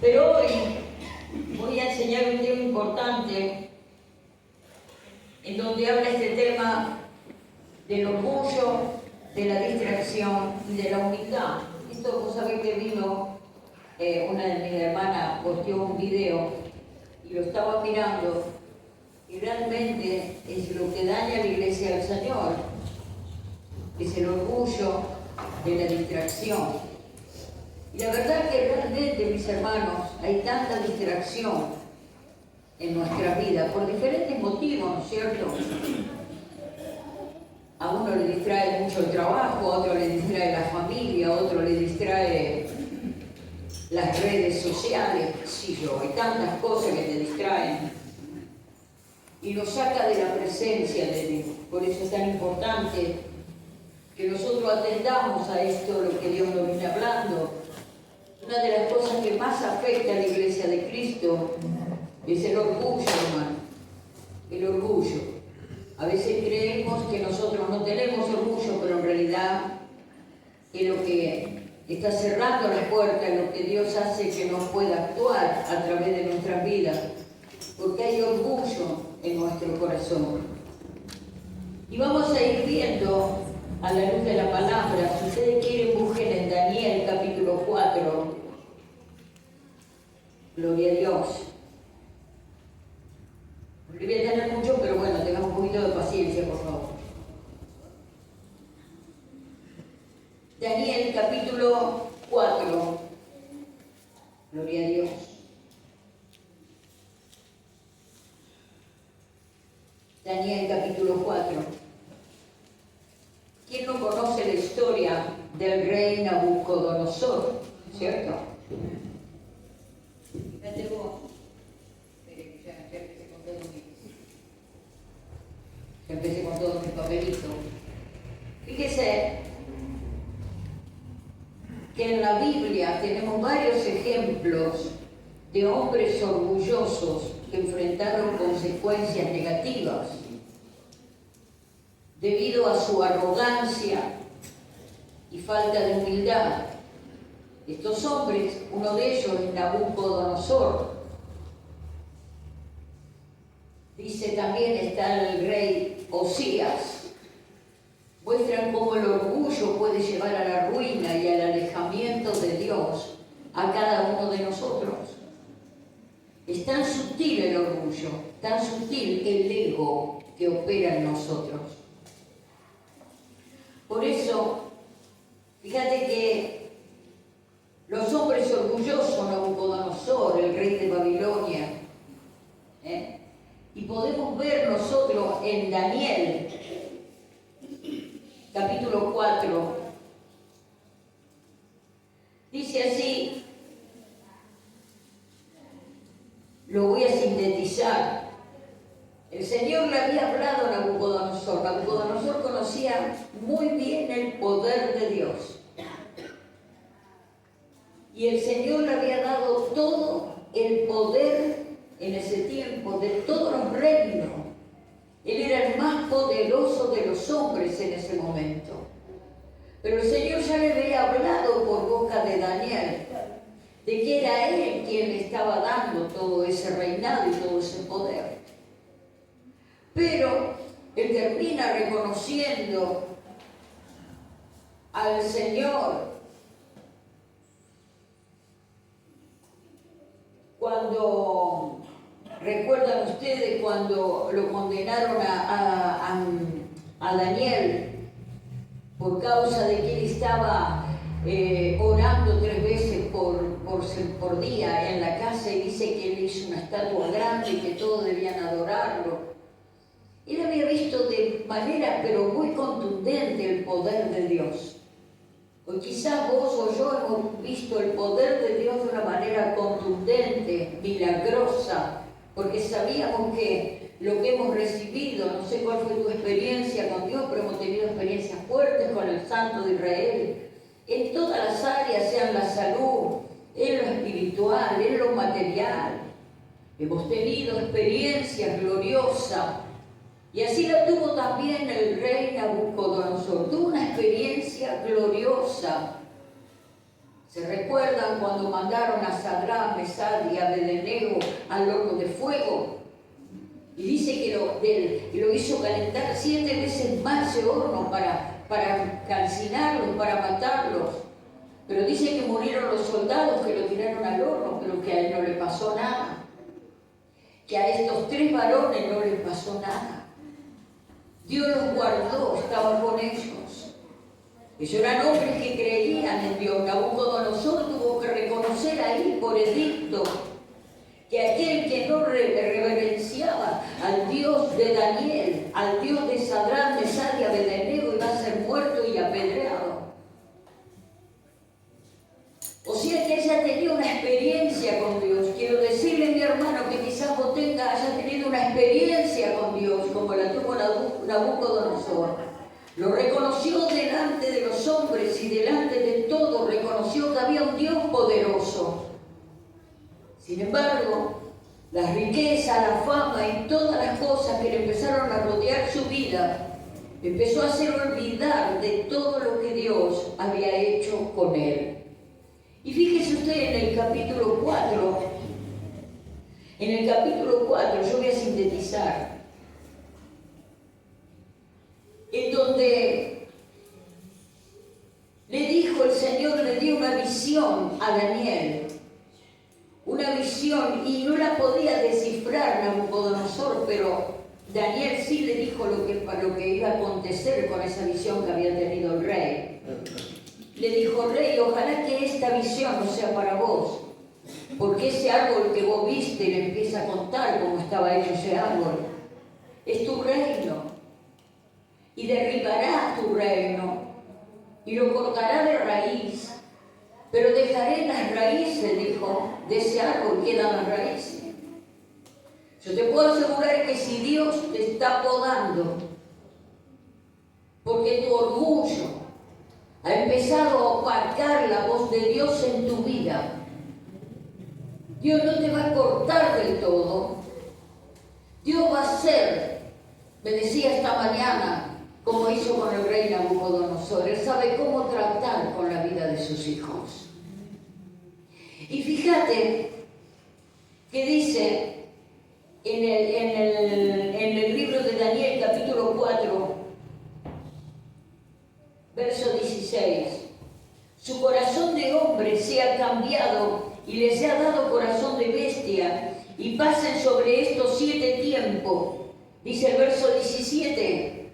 Pero hoy voy a enseñar un tema importante en donde habla este tema del orgullo, de la distracción y de la humildad. Esto vos sabés que vino una de mis hermanas, posteó un video y lo estaba mirando y realmente es lo que daña a la iglesia del Señor, es el orgullo de la distracción. Y la verdad que realmente, mis hermanos, hay tanta distracción en nuestra vida por diferentes motivos, ¿no es cierto? A uno le distrae mucho el trabajo, a otro le distrae la familia, a otro le distrae las redes sociales, sí, hay tantas cosas que te distraen y nos saca de la presencia de Dios. Por eso es tan importante que nosotros atendamos a esto, lo que Dios nos viene hablando. Una de las cosas que más afecta a la iglesia de Cristo es el orgullo, hermano. El orgullo. A veces creemos que nosotros no tenemos orgullo, pero en realidad es lo que está cerrando la puerta, es lo que Dios hace que no pueda actuar a través de nuestras vidas, porque hay orgullo en nuestro corazón. Y vamos a ir viendo a la luz de la palabra. Si ustedes quieren, busquen en Daniel capítulo 4. Gloria a Dios. No le voy a tener mucho, pero bueno, tengamos un poquito de paciencia, por favor. Daniel capítulo 4. Gloria a Dios. Daniel capítulo 4. ¿Quién no conoce la historia del rey Nabucodonosor? ¿Cierto? Fíjate vos. Mire, que ya empecé con todo empecé con todos mis papelitos. Fíjese que en la Biblia tenemos varios ejemplos de hombres orgullosos que enfrentaron consecuencias negativas debido a su arrogancia y falta de humildad. Estos hombres, uno de ellos es Nabucodonosor. Dice también está el rey Osías. Muestran cómo el orgullo puede llevar a la ruina y al alejamiento de Dios a cada uno de nosotros. Es tan sutil el orgullo, tan sutil el ego que opera en nosotros. Por eso, fíjate que los hombres orgullosos, Nabucodonosor, el rey de Babilonia, y podemos ver nosotros en Daniel, capítulo 4, dice así, lo voy a sintetizar. El Señor le había hablado a Nabucodonosor. Nabucodonosor conocía muy bien el poder de Dios. Y el Señor le había dado todo el poder en ese tiempo, de todos los reinos. Él era el más poderoso de los hombres en ese momento. Pero el Señor ya le había hablado por boca de Daniel, de que era él quien le estaba dando todo ese reinado y todo ese poder. Pero él termina reconociendo al Señor cuando, recuerdan ustedes cuando lo condenaron a Daniel por causa de que él estaba orando 3 veces por día en la casa, y dice que él hizo una estatua grande y que todos debían adorarlo. Él había visto de manera pero muy contundente el poder de Dios. Hoy quizás vos o yo hemos visto el poder de Dios de una manera contundente, milagrosa, porque sabíamos que lo que hemos recibido, no sé cuál fue tu experiencia con Dios, pero hemos tenido experiencias fuertes con el Santo de Israel, en todas las áreas, sea en la salud, en lo espiritual, en lo material. Hemos tenido experiencias gloriosas. Y así lo tuvo también el rey Nabucodonosor. Tuvo una experiencia gloriosa. ¿Se recuerdan cuando mandaron a Sadrach, Mesach y Abednego al horno de fuego? Y dice que lo hizo calentar 7 veces más ese horno para calcinarlos, para matarlos. Pero dice que murieron los soldados que lo tiraron al horno, pero que a él no le pasó nada. Que a estos 3 varones no les pasó nada. Dios los guardó, estaba con ellos. Ellos eran hombres que creían en Dios. Nabucodonosor tuvo que reconocer ahí por edicto que aquel que no reverenciaba al Dios de Daniel, al Dios de Sadrach, Mesach y Abednego, iba a ser muerto y apedreado. O sea que ella tenía una experiencia con Dios. Quiero decirle, mi hermano, que quizás vos haya tenido una experiencia con Dios, como la tuvo Nabucodonosor. Lo reconoció delante de los hombres y delante de todos, reconoció que había un Dios poderoso. Sin embargo, la riqueza, la fama y todas las cosas que le empezaron a rodear su vida, empezó a hacer olvidar de todo lo que Dios había hecho con él. Y fíjese usted en el capítulo 4, yo voy a sintetizar, en donde le dijo el Señor, le dio una visión a Daniel, una visión, y no la podía descifrar Nabucodonosor, pero Daniel sí le dijo lo que iba a acontecer con esa visión que había tenido el rey. Le dijo: rey, ojalá que esta visión no sea para vos, porque ese árbol que vos viste, le empieza a contar cómo estaba hecho ese árbol, es tu reino, y derribará tu reino, y lo cortará de raíz, pero dejaré las raíces, dijo, de ese árbol quedan las raíces. Yo te puedo asegurar que si Dios te está podando, porque tu orgullo ha empezado a opacar la voz de Dios en tu vida, Dios no te va a cortar del todo. Dios va a hacer, me decía esta mañana, como hizo con el rey Nabucodonosor. Él sabe cómo tratar con la vida de sus hijos. Y fíjate que dice en el libro de Daniel, capítulo 4, verso 16, su corazón de hombre se ha cambiado y les ha dado corazón de bestia, y pasen sobre estos 7 tiempos. Dice el verso 17,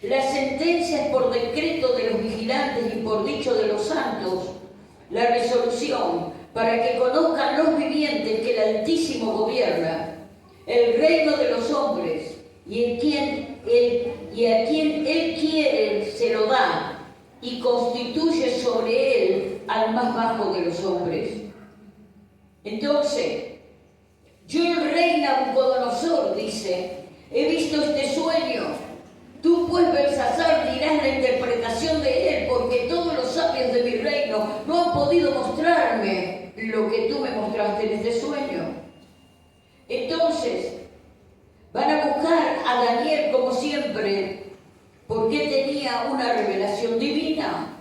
la sentencia es por decreto de los vigilantes y por dicho de los santos, la resolución para que conozcan los vivientes que el Altísimo gobierna el reino de los hombres, y a quien Él quiere se lo da, y constituye sobre él al más bajo de los hombres. Entonces, yo, el rey Nabucodonosor, dice, he visto este sueño. Tú, pues, Belsasar, dirás la interpretación de él, porque todos los sabios de mi reino no han podido mostrarme lo que tú me mostraste en este sueño. Entonces, van a buscar a Daniel como siempre, porque tenía una revelación divina.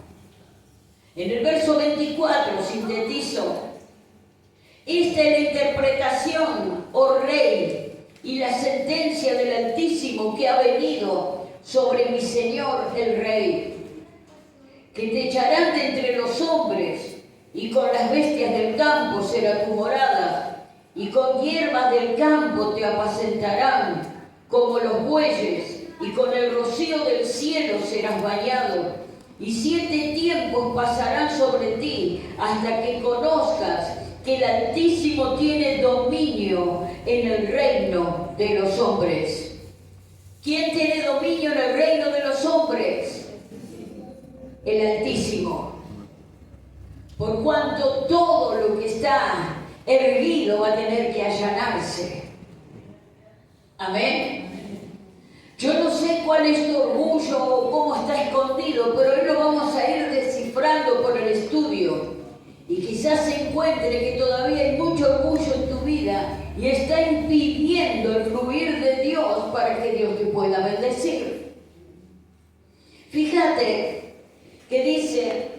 En el verso 24 sintetizo: esta es la interpretación, oh rey, y la sentencia del Altísimo que ha venido sobre mi señor el rey, que te echarán de entre los hombres, y con las bestias del campo será tu morada, y con hierbas del campo te apacentarán como los bueyes, y con el rocío del cielo serás bañado, y 7 tiempos pasarán sobre ti hasta que conozcas que el Altísimo tiene dominio en el reino de los hombres. ¿Quién tiene dominio en el reino de los hombres? El Altísimo. Por cuanto todo lo que está erguido va a tener que allanarse. Amén. Yo no sé cuál es tu orgullo o cómo está escondido, pero hoy lo vamos a ir descifrando por el estudio. Y quizás se encuentre que todavía hay mucho orgullo en tu vida y está impidiendo el fluir de Dios para que Dios te pueda bendecir. Fíjate que dice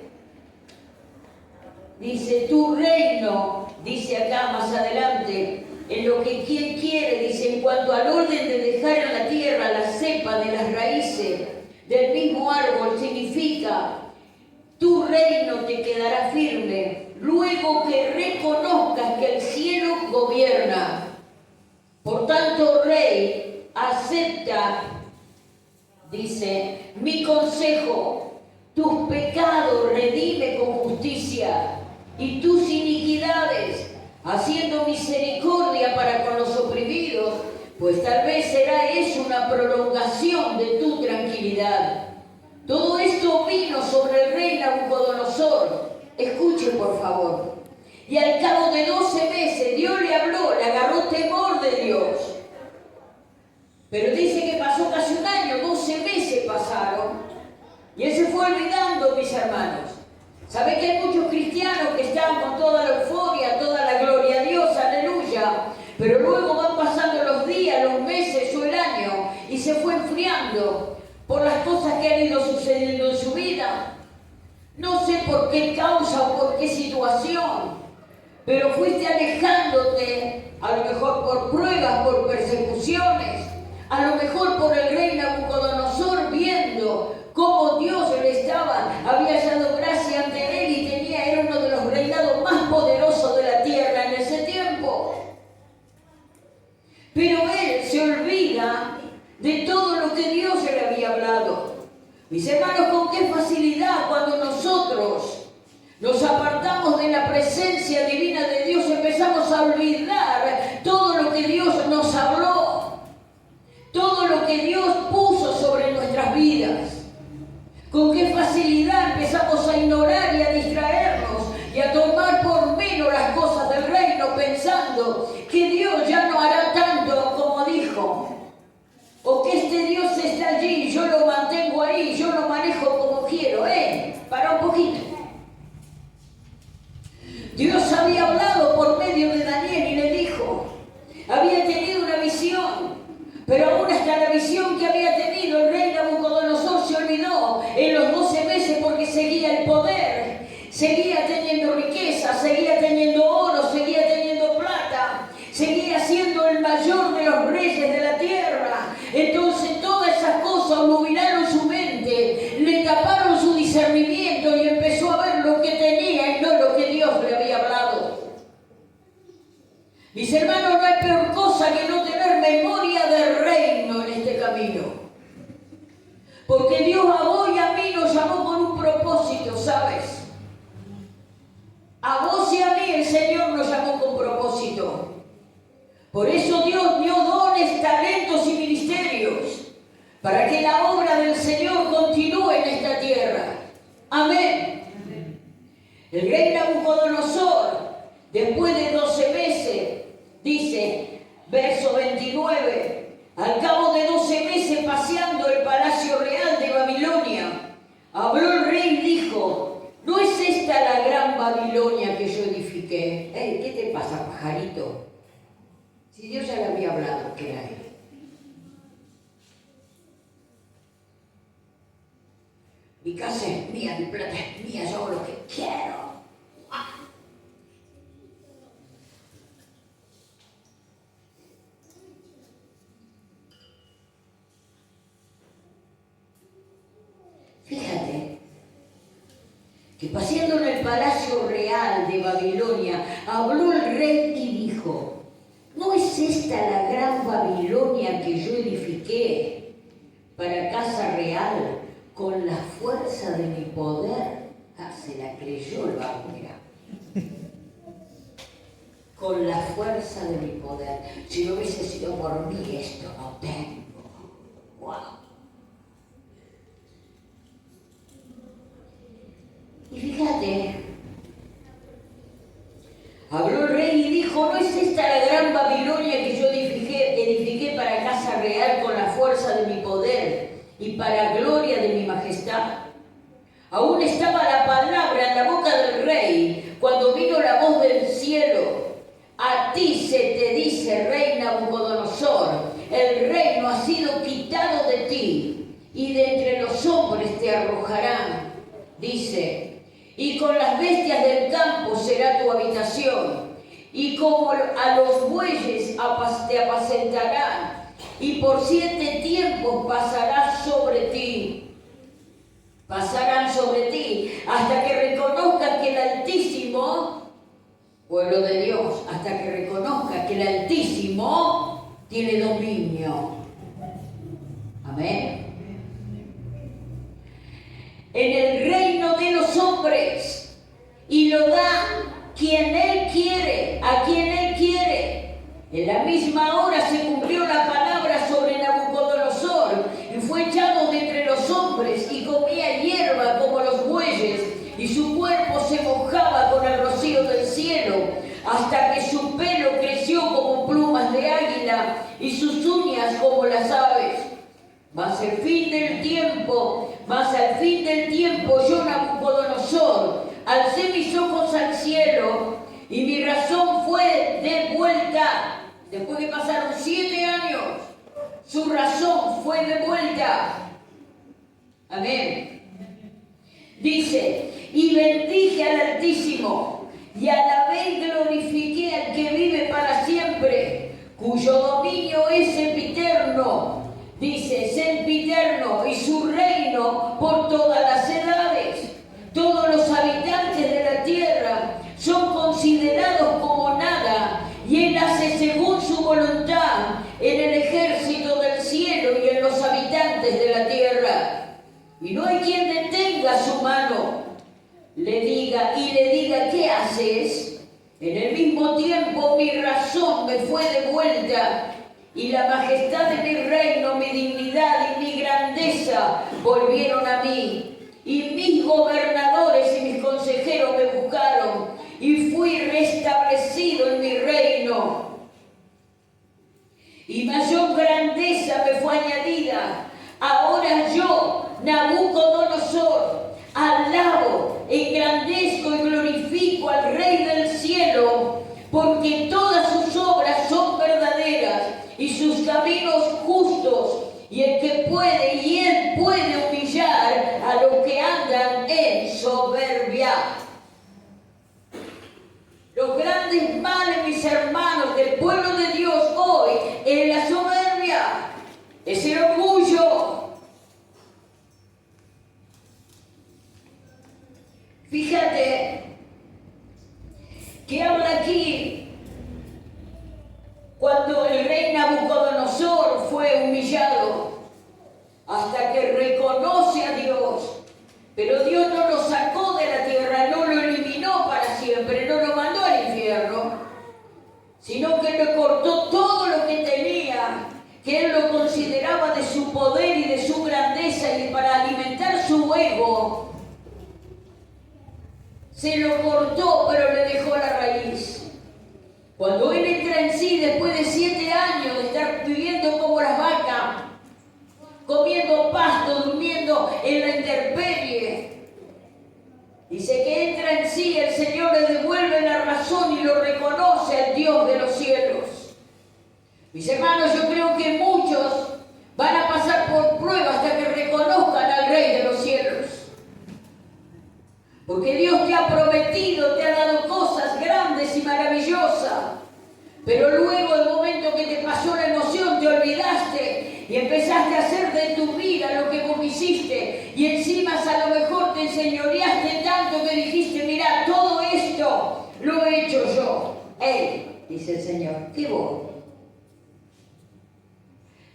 dice, tu reino, dice acá más adelante, en lo que quien quiere, dice, en cuanto al orden de dejar en la tierra la cepa de las raíces del mismo árbol, significa, tu reino te quedará firme, luego que reconozcas que el cielo gobierna. Por tanto, rey, acepta, dice, mi consejo, tus pecados redime con justicia y tus iniquidades, haciendo misericordia para con los oprimidos, pues tal vez será eso una prolongación de tu tranquilidad. Todo esto vino sobre el rey Nabucodonosor. Escuche, por favor. Y al cabo de 12 meses, Dios le habló, le agarró temor de Dios. Pero dice que pasó casi un año, 12 meses pasaron. Y él se fue olvidando, mis hermanos. ¿Sabe que hay muchos cristianos que están con toda la euforia, toda la gloria a Dios, aleluya? Pero luego van pasando los días, los meses o el año y se fue enfriando por las cosas que han ido sucediendo en su vida. No sé por qué causa o por qué situación, pero fuiste alejándote, a lo mejor por pruebas, por persecuciones, a lo mejor por el rey Nabucodonosor, viendo cómo Dios había hallado gracia ante él y era uno de los reinados más poderosos de la tierra en ese tiempo. Pero él se olvida de todo lo que Dios le había hablado. Mis hermanos, con qué facilidad cuando nosotros nos apartamos de la presencia divina de Dios, empezamos a olvidar todo lo que Dios nos habló, todo lo que Dios puso sobre nuestras vidas. Con qué facilidad empezamos a ignorar y a distraernos y a tomar por menos las cosas del reino, pensando que Dios ya no hará tanto como dijo, o que este Dios está allí, yo lo mantengo ahí, yo lo manejo como quiero. Para un poquito. Dios había hablado por medio de Daniel y le dijo, había tenido una visión, pero aún hasta la visión que había tenido el rey Nabucodonosor se olvidó en los 12 meses, porque seguía el poder, seguía teniendo riqueza, seguía teniendo oro, seguía teniendo plata, seguía siendo el mayor de los reyes de la tierra. Entonces todas esas cosas iluminaron su mente, le taparon su discernimiento y empezó a ver lo que tenía y no lo que Dios le había hablado. Mis hermanos, no hay peor cosa que no tener memoria del reino en este camino. Porque Dios a vos y a mí nos llamó con un propósito, ¿sabes? A vos y a mí el Señor nos llamó con propósito. Por eso Dios dio dones, talentos y ministerios para que la obra del Señor continúe en esta tierra. Amén. El rey Nabucodonosor, después de 12 meses, dice, verso 29, al cabo de 12 meses paseando el palacio real de Babilonia, habló el rey y dijo, ¿no es esta la gran Babilonia que yo edifiqué? ¿Qué te pasa, pajarito? Si Dios ya le había hablado que era él. Mi casa es mía, mi plata es mía, yo hago lo que quiero. Fíjate que paseando en el palacio real de Babilonia, habló el rey y dijo, ¿no es esta la gran Babilonia que yo edifiqué para casa real con la fuerza de mi poder? Se la creyó el vago, mira. Con la fuerza de mi poder. Si no hubiese sido por mí, esto no tengo. ¡Wow! Y fíjate, habló el rey y dijo, ¿no es esta la gran Babilonia que yo edifiqué para casa real con la fuerza de mi poder y para gloria de mi majestad? Aún estaba la palabra en la boca del rey cuando vino la voz del cielo. A ti se te dice, rey Nabucodonosor, el reino ha sido quitado de ti y de entre los hombres te arrojarán. Dice, y con las bestias del campo será tu habitación, y como a los bueyes te apacentarán, y por 7 tiempos pasarán sobre ti, hasta que reconozcas que el Altísimo, pueblo de Dios, hasta que reconozcas que el Altísimo tiene dominio. Amén. En el reino de los hombres, y lo da quien Él quiere, a quien Él quiere. En la misma hora se cumplió la palabra sobre Nabucodonosor, y fue echado de entre los hombres, y comía hierba como los bueyes, y su cuerpo se mojaba con el rocío del cielo, hasta que su pelo creció como plumas de águila, y sus uñas como las aves. Mas al fin del tiempo, yo, Nabucodonosor, alcé mis ojos al cielo, y mi razón fue devuelta. Después que pasaron 7 años, su razón fue devuelta. Amén. Dice, y bendije al Altísimo, y alabé y glorifiqué al que vive para siempre, cuyo dominio es sempiterno. Dice, sempiterno, y su reino por todas las edades. Todos los habitantes de la tierra son considerados como nada, y Él hace según su voluntad en el ejército del cielo y en los habitantes de la tierra. Y no hay quien detenga su mano, le diga, ¿qué haces? En el mismo tiempo mi razón me fue devuelta, y la majestad de mi reino, mi dignidad y mi grandeza volvieron a mí. Y mis gobernadores y mis consejeros me buscaron, y fui restablecido en mi reino. Y mayor grandeza me fue añadida. Ahora yo, Nabucodonosor, alabo, engrandezco y glorifico al Rey del cielo, porque todas sus obras son verdaderas y sus caminos justos, y Él puede humillar a los que andan en soberbia. Los grandes males, mis hermanos, del pueblo de Dios hoy es la soberbia, es el orgullo. Fíjate que habla aquí cuando el rey Nabucodonosor fue humillado, hasta que reconoce a Dios, pero Dios no lo sacó de la tierra, no lo eliminó para siempre, no lo mandó al infierno, sino que le cortó todo lo que tenía, que él lo consideraba de su poder y de su grandeza, y para alimentar su ego se lo cortó, pero le dejó la raíz. Cuando él entra en sí, después de 7 años de estar viviendo como las vacas, comiendo pasto, durmiendo en la intemperie, dice que entra en sí, el Señor le devuelve la razón y lo reconoce al Dios de los cielos. Mis hermanos, yo creo que muchos van a pasar por pruebas hasta que reconozcan al Rey de los cielos. Porque Dios te ha prometido, te ha dado cosas grandes y maravillosas. Pero luego, el momento que te pasó la emoción, te olvidaste y empezaste a hacer de tu vida lo que vos hiciste. Y encima a lo mejor te enseñoreaste tanto que dijiste, mira, todo esto lo he hecho yo. Él, dice el Señor, ¿qué vos?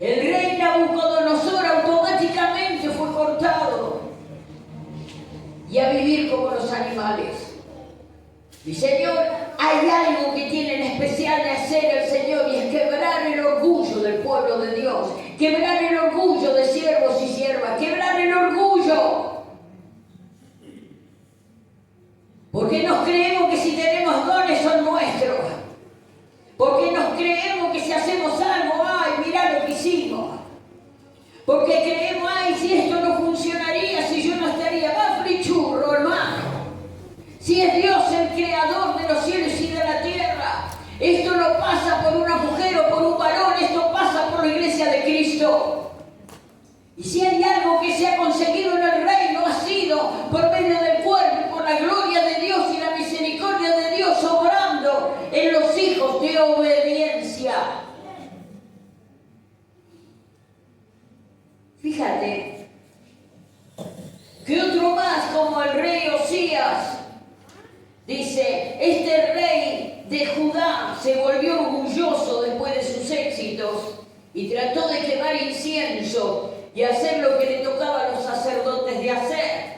El rey Nabucodonosor automáticamente fue cortado y a vivir como los animales. Mi Señor, hay algo que tiene en especial de hacer el Señor, y es quebrar el orgullo del pueblo de Dios, quebrar el orgullo de siervos y siervas, quebrar el orgullo. Porque nos creemos que si tenemos dones son nuestros. Porque nos creemos que si hacemos algo, ay, mirá lo que hicimos. Porque creemos, ay, si esto no funcionaría, si yo no estaría más frichurro, hermano. Si es Dios el creador de los cielos y de la tierra, esto no pasa por una mujer o por un varón, esto pasa por la iglesia de Cristo. Y si hay algo que se ha conseguido en el reino, ha sido por medio del cuerpo y por la gloria hijos de obediencia. Fíjate que otro más, como el rey Osías, dice, este rey de Judá se volvió orgulloso después de sus éxitos y trató de quemar incienso y hacer lo que le tocaba a los sacerdotes de hacer.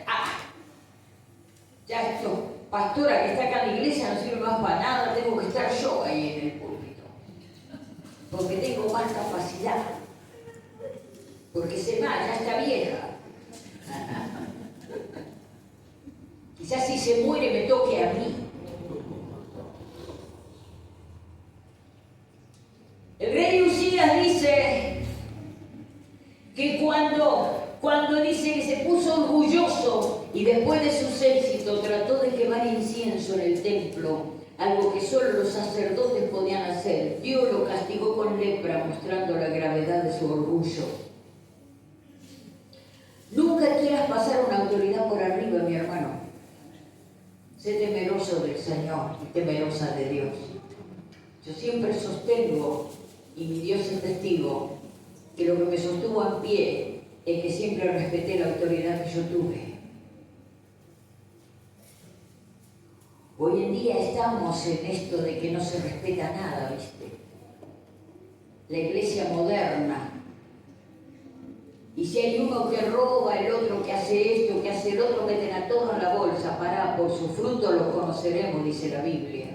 Ya esto, pastora que está acá en la iglesia no sirve más para nada, tengo que estar yo ahí en el púlpito, porque tengo más capacidad, porque se va, ya está vieja. Quizás si se muere me toque a mí. El rey Usías dice que cuando dice que se puso orgulloso y después de sus éxitos trató de quemar incienso en el templo, algo que solo los sacerdotes podían hacer, Dios lo castigó con lepra, mostrando la gravedad de su orgullo. Nunca quieras pasar una autoridad por arriba, mi hermano. Sé temeroso del Señor y temerosa de Dios. Yo siempre sostengo, y mi Dios es testigo, que lo que me sostuvo en pie es que siempre respeté la autoridad que yo tuve. Hoy en día estamos en esto de que no se respeta nada, ¿viste? La iglesia moderna. Y si hay uno que roba, el otro que hace esto, que hace el otro, meten a todos en la bolsa. Pará, por su fruto los conoceremos, dice la Biblia.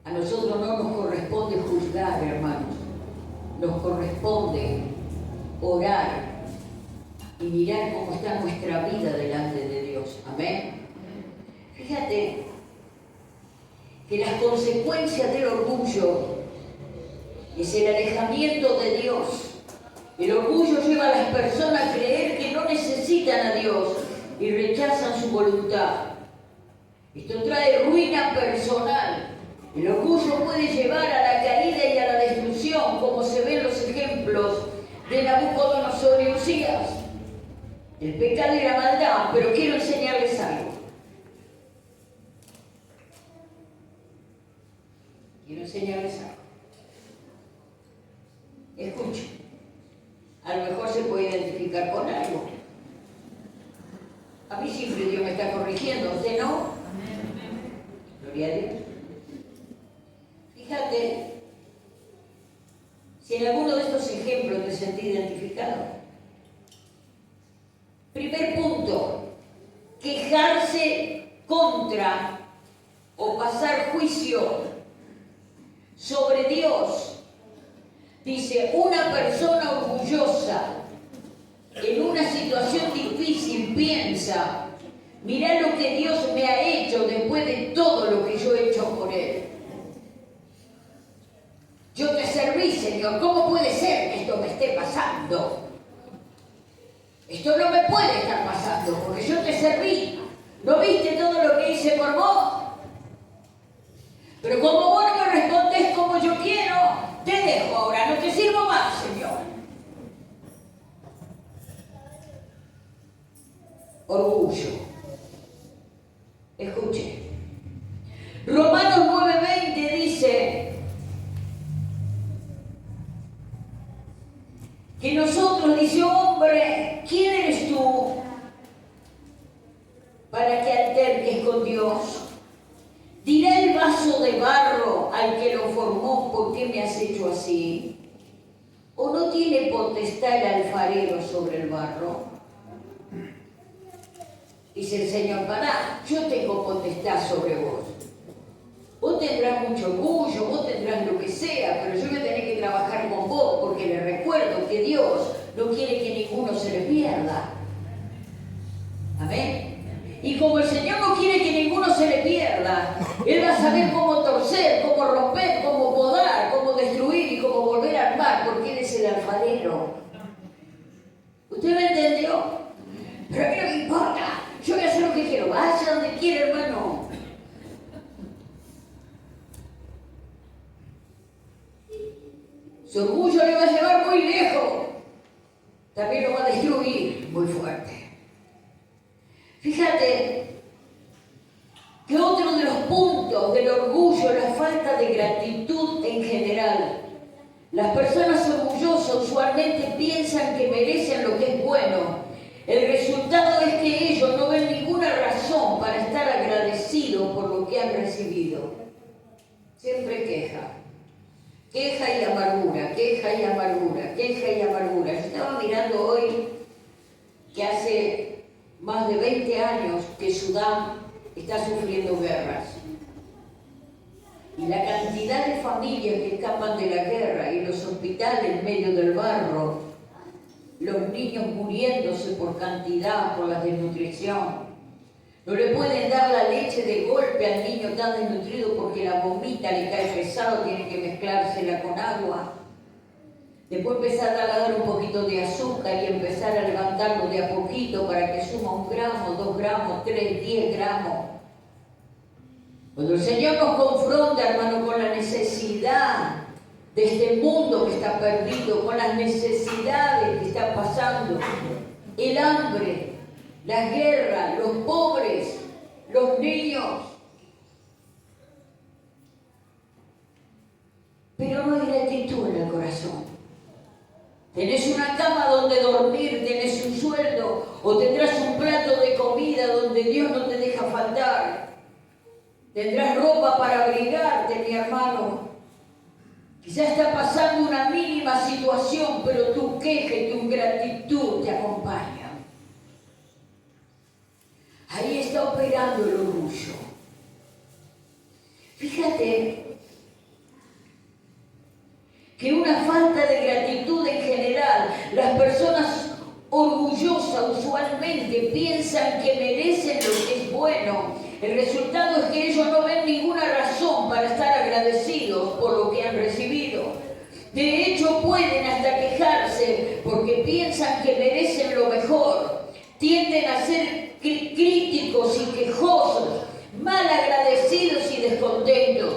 A nosotros no nos corresponde juzgar, hermanos. Nos corresponde orar y mirar cómo está nuestra vida delante de Dios. Amén. Fíjate que las consecuencias del orgullo es el alejamiento de Dios. El orgullo lleva a las personas a creer que no necesitan a Dios y rechazan su voluntad. Esto trae ruina personal. El orgullo puede llevar a la caída y a la destrucción, como se ven los ejemplos de Nabucodonosor y Usías. El pecado y la maldad, pero quiero enseñarles algo. Quiero enseñarles algo. Escuchen. A lo mejor se puede identificar con algo. A mí siempre Dios me está corrigiendo, ¿usted no? Gloria a Dios. Fíjate, si en alguno de estos ejemplos te sentí identificado. Primer punto, quejarse contra o pasar juicio sobre Dios. Dice, una persona orgullosa en una situación difícil piensa, mirá lo que Dios me ha hecho después de todo lo que yo he hecho por Él. Yo te serví, Señor, ¿cómo puede ser que esto me esté pasando? Esto no me puede estar pasando porque yo te serví. ¿No viste todo lo que hice por vos? Pero como vos no me respondés como yo quiero, te dejo ahora, no te sirvo más, Señor. Orgullo. Escuche. Romanos 9:20 dice que nosotros, dice, hombre, ¿quién eres tú para que alterques con Dios? ¿Dirá el vaso de barro al que lo formó, por qué me has hecho así? ¿O no tiene potestad el alfarero sobre el barro? Dice el Señor, pará, yo tengo potestad sobre vos. Vos tendrás mucho orgullo, vos tendrás lo que sea, pero yo voy a tener que trabajar con vos, porque les recuerdo que Dios no quiere que ninguno se le pierda. Amén. Y como el Señor no quiere que ninguno se le pierda, Él va a saber cómo torcer, cómo romper, cómo podar, cómo destruir y cómo volver a armar, porque Él es el alfarero. ¿Usted me entendió? Pero a mí no me importa, yo voy a hacer lo que quiero, vaya donde quiera, hermano. Su orgullo le va a llevar muy lejos, también lo va a destruir muy fuerte. Fíjate que otro de los puntos del orgullo es la falta de gratitud en general. Las personas orgullosas usualmente piensan que merecen lo que es bueno. El resultado es que ellos no ven ninguna razón para estar agradecidos por lo que han recibido. Siempre queja. Queja y amargura, queja y amargura, queja y amargura. Yo estaba mirando hoy que hace más de 20 años que Sudán está sufriendo guerras. Y la cantidad de familias que escapan de la guerra y los hospitales en medio del barro, los niños muriéndose por cantidad, por la desnutrición. No le pueden dar la leche de golpe al niño tan desnutrido porque la vomita, le cae pesado, tiene que mezclársela con agua. Después empezar a dar un poquito de azúcar y empezar a levantarlo de a poquito para que suma 1 gramo, 2 gramos, 3, 10 gramos. Cuando el Señor nos confronta, hermano, con la necesidad de este mundo que está perdido, con las necesidades que están pasando, el hambre, la guerra, los pobres, los niños. Pero no hay gratitud en el corazón. Tenés una cama donde dormir, tenés un sueldo, o tendrás un plato de comida donde Dios no te deja faltar. Tendrás ropa para abrigarte, mi hermano. Quizás está pasando una mínima situación, pero tu queja y tu ingratitud te acompañan. Ahí está operando el orgullo. Fíjate que una falta de gratitud en general, las personas orgullosas usualmente piensan que merecen lo que es bueno. El resultado es que ellos no ven ninguna razón para estar agradecidos por lo que han recibido. De hecho, pueden hasta quejarse porque piensan que merecen lo mejor. Tienden a ser críticos y quejosos, mal agradecidos y descontentos.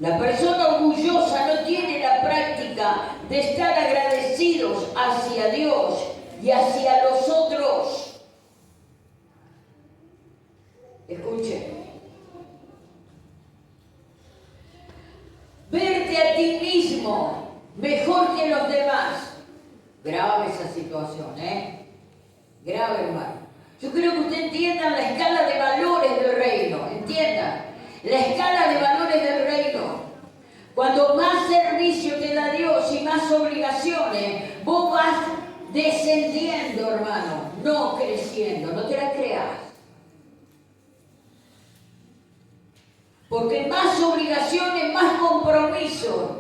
La persona orgullosa no tiene la práctica de estar agradecidos hacia Dios y hacia los otros. Escuchen. Verte a ti mismo mejor que los demás. Grave esa situación, Grave, hermano. Yo creo que usted entienda la escala de valores del reino. Entienda. La escala de valores del reino. Cuando más servicio te da Dios y más obligaciones, vos vas descendiendo, hermano, no creciendo. No te la creas. Porque más obligaciones, más compromiso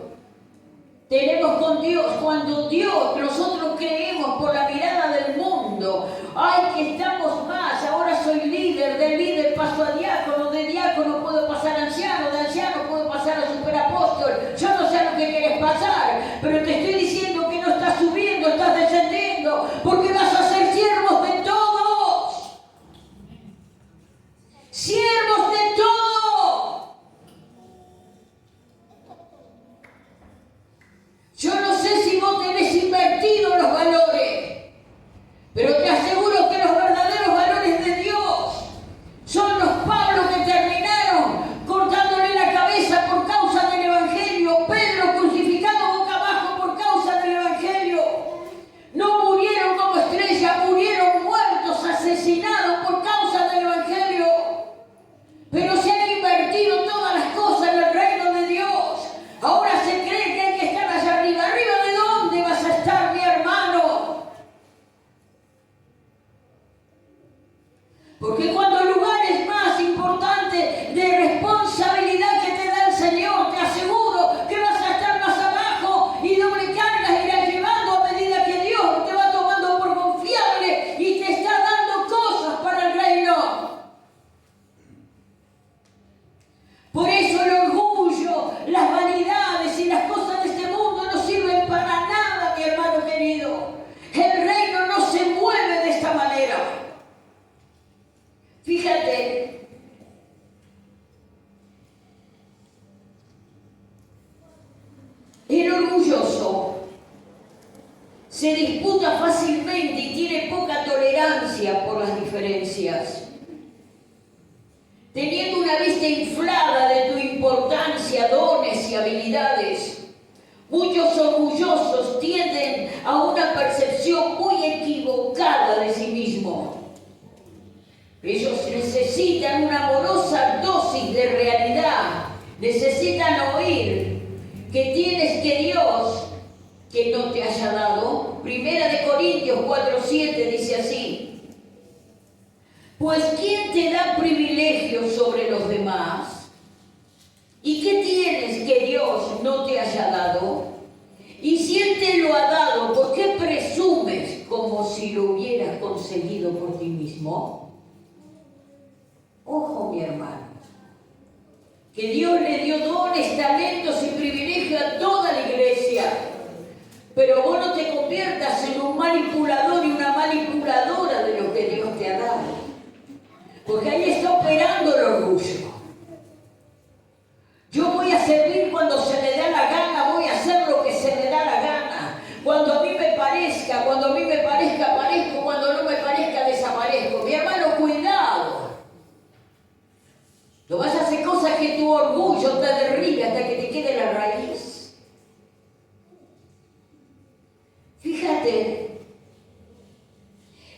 tenemos con Dios. Cuando Dios, nosotros creemos por la mirada del mundo, ay, que estamos más, ahora soy líder, de líder paso a diácono, de diácono puedo pasar a anciano, de anciano puedo pasar a superapóstol. Yo no sé a lo que quieres pasar, pero te estoy diciendo que no estás subiendo, estás descendiendo, porque vas a ser siervos de todos. Siervos de todos. Yo no sé si vos tenés invertido los valores, pero te aseguro que los verdaderos valores de Dios son los Pablos que terminaron cortándole la cabeza por causa del Evangelio, Pedro crucificado boca abajo por causa del Evangelio. No murieron como estrellas, murieron muertos, asesinados por causa del Evangelio. Pero se han invertido todas las cosas en el reino de Dios. Ahora se cree que hay que estar allá arriba. ¿Arriba de dónde vas a estar, mi hermano? Porque cuando lugares más importantes de responsabilidad que te da el Señor, te aseguro que vas a estar más abajo y doble cargas irás llevando a medida que Dios te va tomando por confiable y te está dando cosas para el reino. Por eso el orgullo, las vanidades y las cosas de este mundo no sirven para nada, mi hermano querido. El reino no se mueve de esta manera. Fíjate, el orgulloso se disputa fácilmente y tiene poca tolerancia por las diferencias. Teniendo una vista inflada de tu importancia, dones y habilidades. Muchos orgullosos tienden a una percepción muy equivocada de sí mismos. Ellos necesitan una amorosa dosis de realidad. Necesitan oír que tienes que Dios, que no te haya dado. Primera de Corintios 4:7 dice así: pues ¿quién te da privilegios sobre los demás? ¿Y qué tienes que Dios no te haya dado? Y si Él te lo ha dado, ¿por qué presumes como si lo hubieras conseguido por ti mismo? Ojo, mi hermano, que Dios le dio dones, talentos y privilegios a toda la iglesia. Pero vos no te conviertas en un manipulador y una manipuladora de lo que Dios te ha dado. Porque ahí está operando el orgullo. Yo voy a servir cuando se me da la gana, voy a hacer lo que se me da la gana. Cuando a mí me parezca, cuando a mí me parezca, aparezco, cuando no me parezca, desaparezco. Mi hermano, cuidado. No vas a hacer cosas que tu orgullo te derribe hasta que te quede la raíz. Fíjate,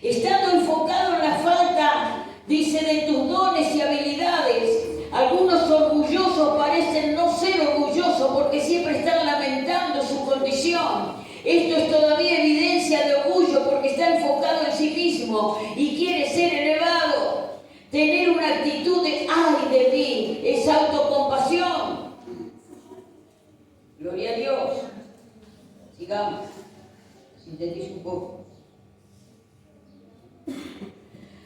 estando enfocado en la falta, dice, de tus dones y habilidades, algunos orgullosos parecen no ser orgullosos porque siempre están lamentando su condición. Esto es todavía evidencia de orgullo porque está enfocado en sí mismo y quiere ser elevado. Tener una actitud de ¡ay de mí! Es autocompasión. Gloria a Dios. Sigamos. Sintetizo un poco.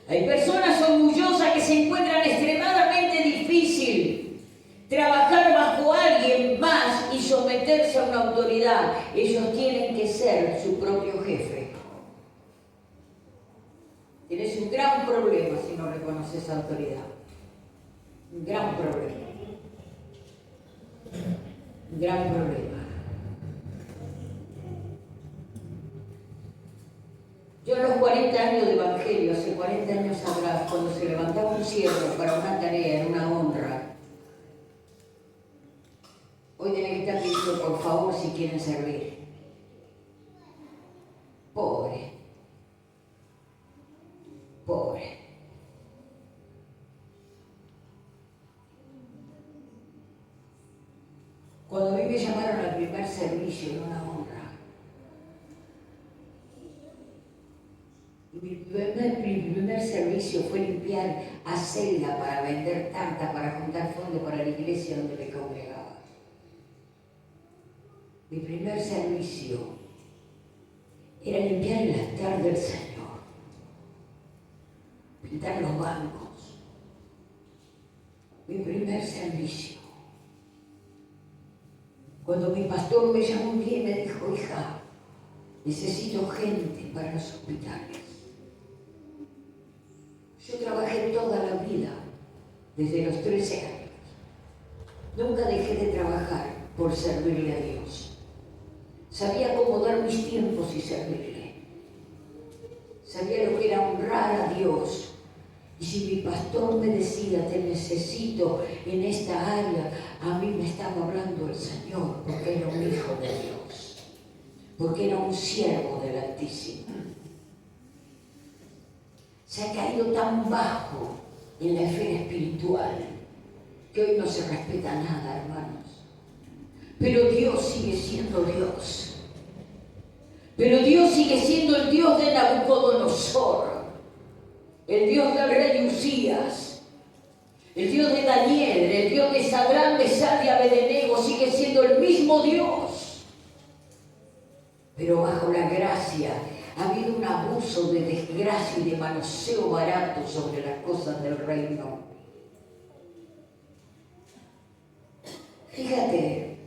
Hay personas orgullosas que se encuentran extremadamente difícil trabajar bajo alguien más y someterse a una autoridad. Ellos tienen que ser su propio jefe. Tienes un gran problema si no reconoces autoridad. Un gran problema. Un gran problema. Yo en los 40 años de evangelio, hace 40 años atrás, cuando se levantaba un siervo para una tarea, en una honra, hoy tienen que estar diciendo, por favor, si quieren servir. Pobre. Pobre. Cuando a mí me llamaron al primer servicio en una honra, mi primer servicio fue limpiar acelga para vender tarta, para juntar fondos para la iglesia donde me congregaba. Mi primer servicio era limpiar el altar del Señor, pintar los bancos. Mi primer servicio. Cuando mi pastor me llamó un día y me dijo, hija, necesito gente para los hospitales. Yo trabajé toda la vida, desde los 13 años. Nunca dejé de trabajar por servirle a Dios. Sabía cómo dar mis tiempos y servirle. Sabía lo que era honrar a Dios. Y si mi pastor me decía, te necesito en esta área, a mí me estaba hablando el Señor, porque era un hijo de Dios, porque era un siervo del Altísimo. Se ha caído tan bajo en la esfera espiritual que hoy no se respeta nada, hermanos. Pero Dios sigue siendo Dios. Pero Dios sigue siendo el Dios de Nabucodonosor, el Dios del rey Usías, el Dios de Daniel, el Dios de Sadrán, Mesach y Abednego, sigue siendo el mismo Dios. Pero bajo la gracia ha habido un abuso de desgracia y de manoseo barato sobre las cosas del reino. Fíjate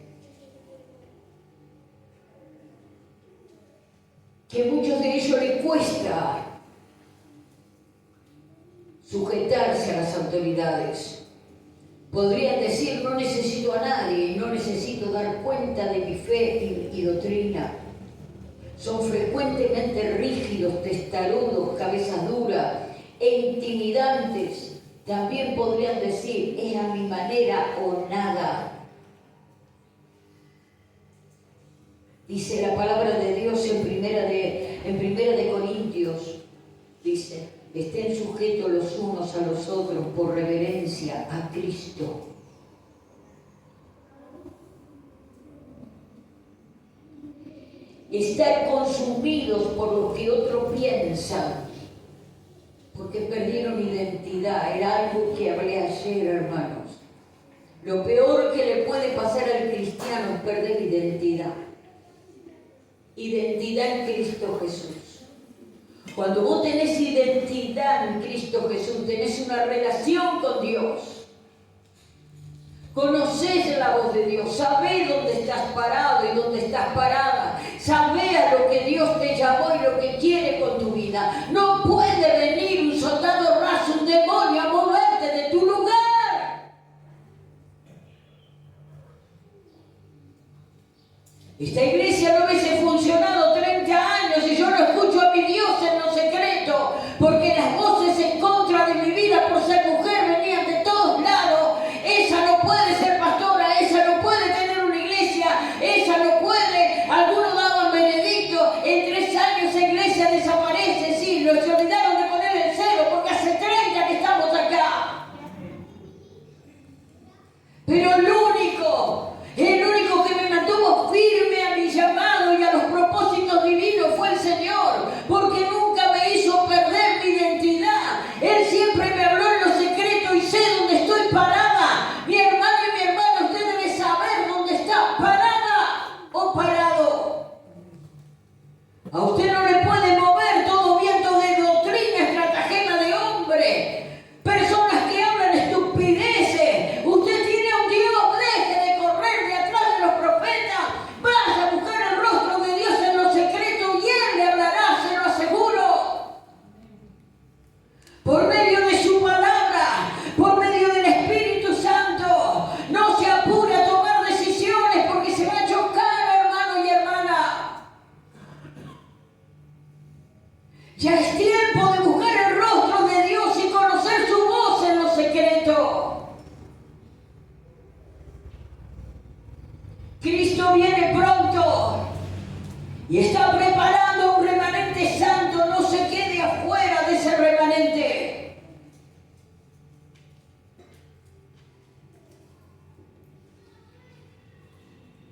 que a muchos de ellos les cuesta sujetarse a las autoridades. Podrían decir, no necesito a nadie, no necesito dar cuenta de mi fe y doctrina. Son frecuentemente rígidos, testarudos, cabezas duras e intimidantes también podrían decir, es a mi manera o nada. Dice la palabra de Dios en primera de Corintios, dice, estén sujetos los unos a los otros por reverencia a Cristo. Estar consumidos por lo que otros piensan, porque perdieron identidad. Era algo que hablé ayer, hermanos. Lo peor que le puede pasar al cristiano es perder identidad. Identidad en Cristo Jesús. Cuando vos tenés identidad en Cristo Jesús, tenés una relación con Dios. Conocés la voz de Dios, sabés dónde estás parado y dónde estás parada. Sabés a lo que Dios te llamó y lo que quiere con tu vida. No puede venir un soldado raso, un demonio a moverte de tu lugar. Esta iglesia no hubiese funcionado 30 años si yo no escucho a mi Dios en lo secreto, porque las voces en contra de mi vida por ser mujer venían de todos lados. Esa no puede ser pastora, esa no puede tener una iglesia, esa no puede. Algunos daban veredicto, en 3 años esa iglesia desaparece, sí, se olvidaron de poner el cero, porque hace 30 que estamos acá. Pero el único que me mantuvo firme a mi llamado y a los propósitos divinos fue el Señor, porque nunca me hizo perder mi identidad. Él siempre me habló en lo secreto y sé dónde estoy parada. Mi hermano y mi hermana, usted debe saber dónde está parada o parado. A usted no le puede mover todo viento de doctrina, estratagema de hombre, personas que hablan estupideces. Usted tiene a un Dios, deje de correr de atrás de los profetas, vaya a buscar el rostro de Dios en lo secreto y Él le hablará, se lo aseguro. Por medio de su palabra, por medio del Espíritu Santo, no se apure a tomar decisiones porque se va a chocar, hermano y hermana. Ya es tiempo de buscar el rostro de Dios y conocer su voz en lo secreto. Cristo viene pronto y está preparando un remanente santo. No se quede afuera de ese remanente.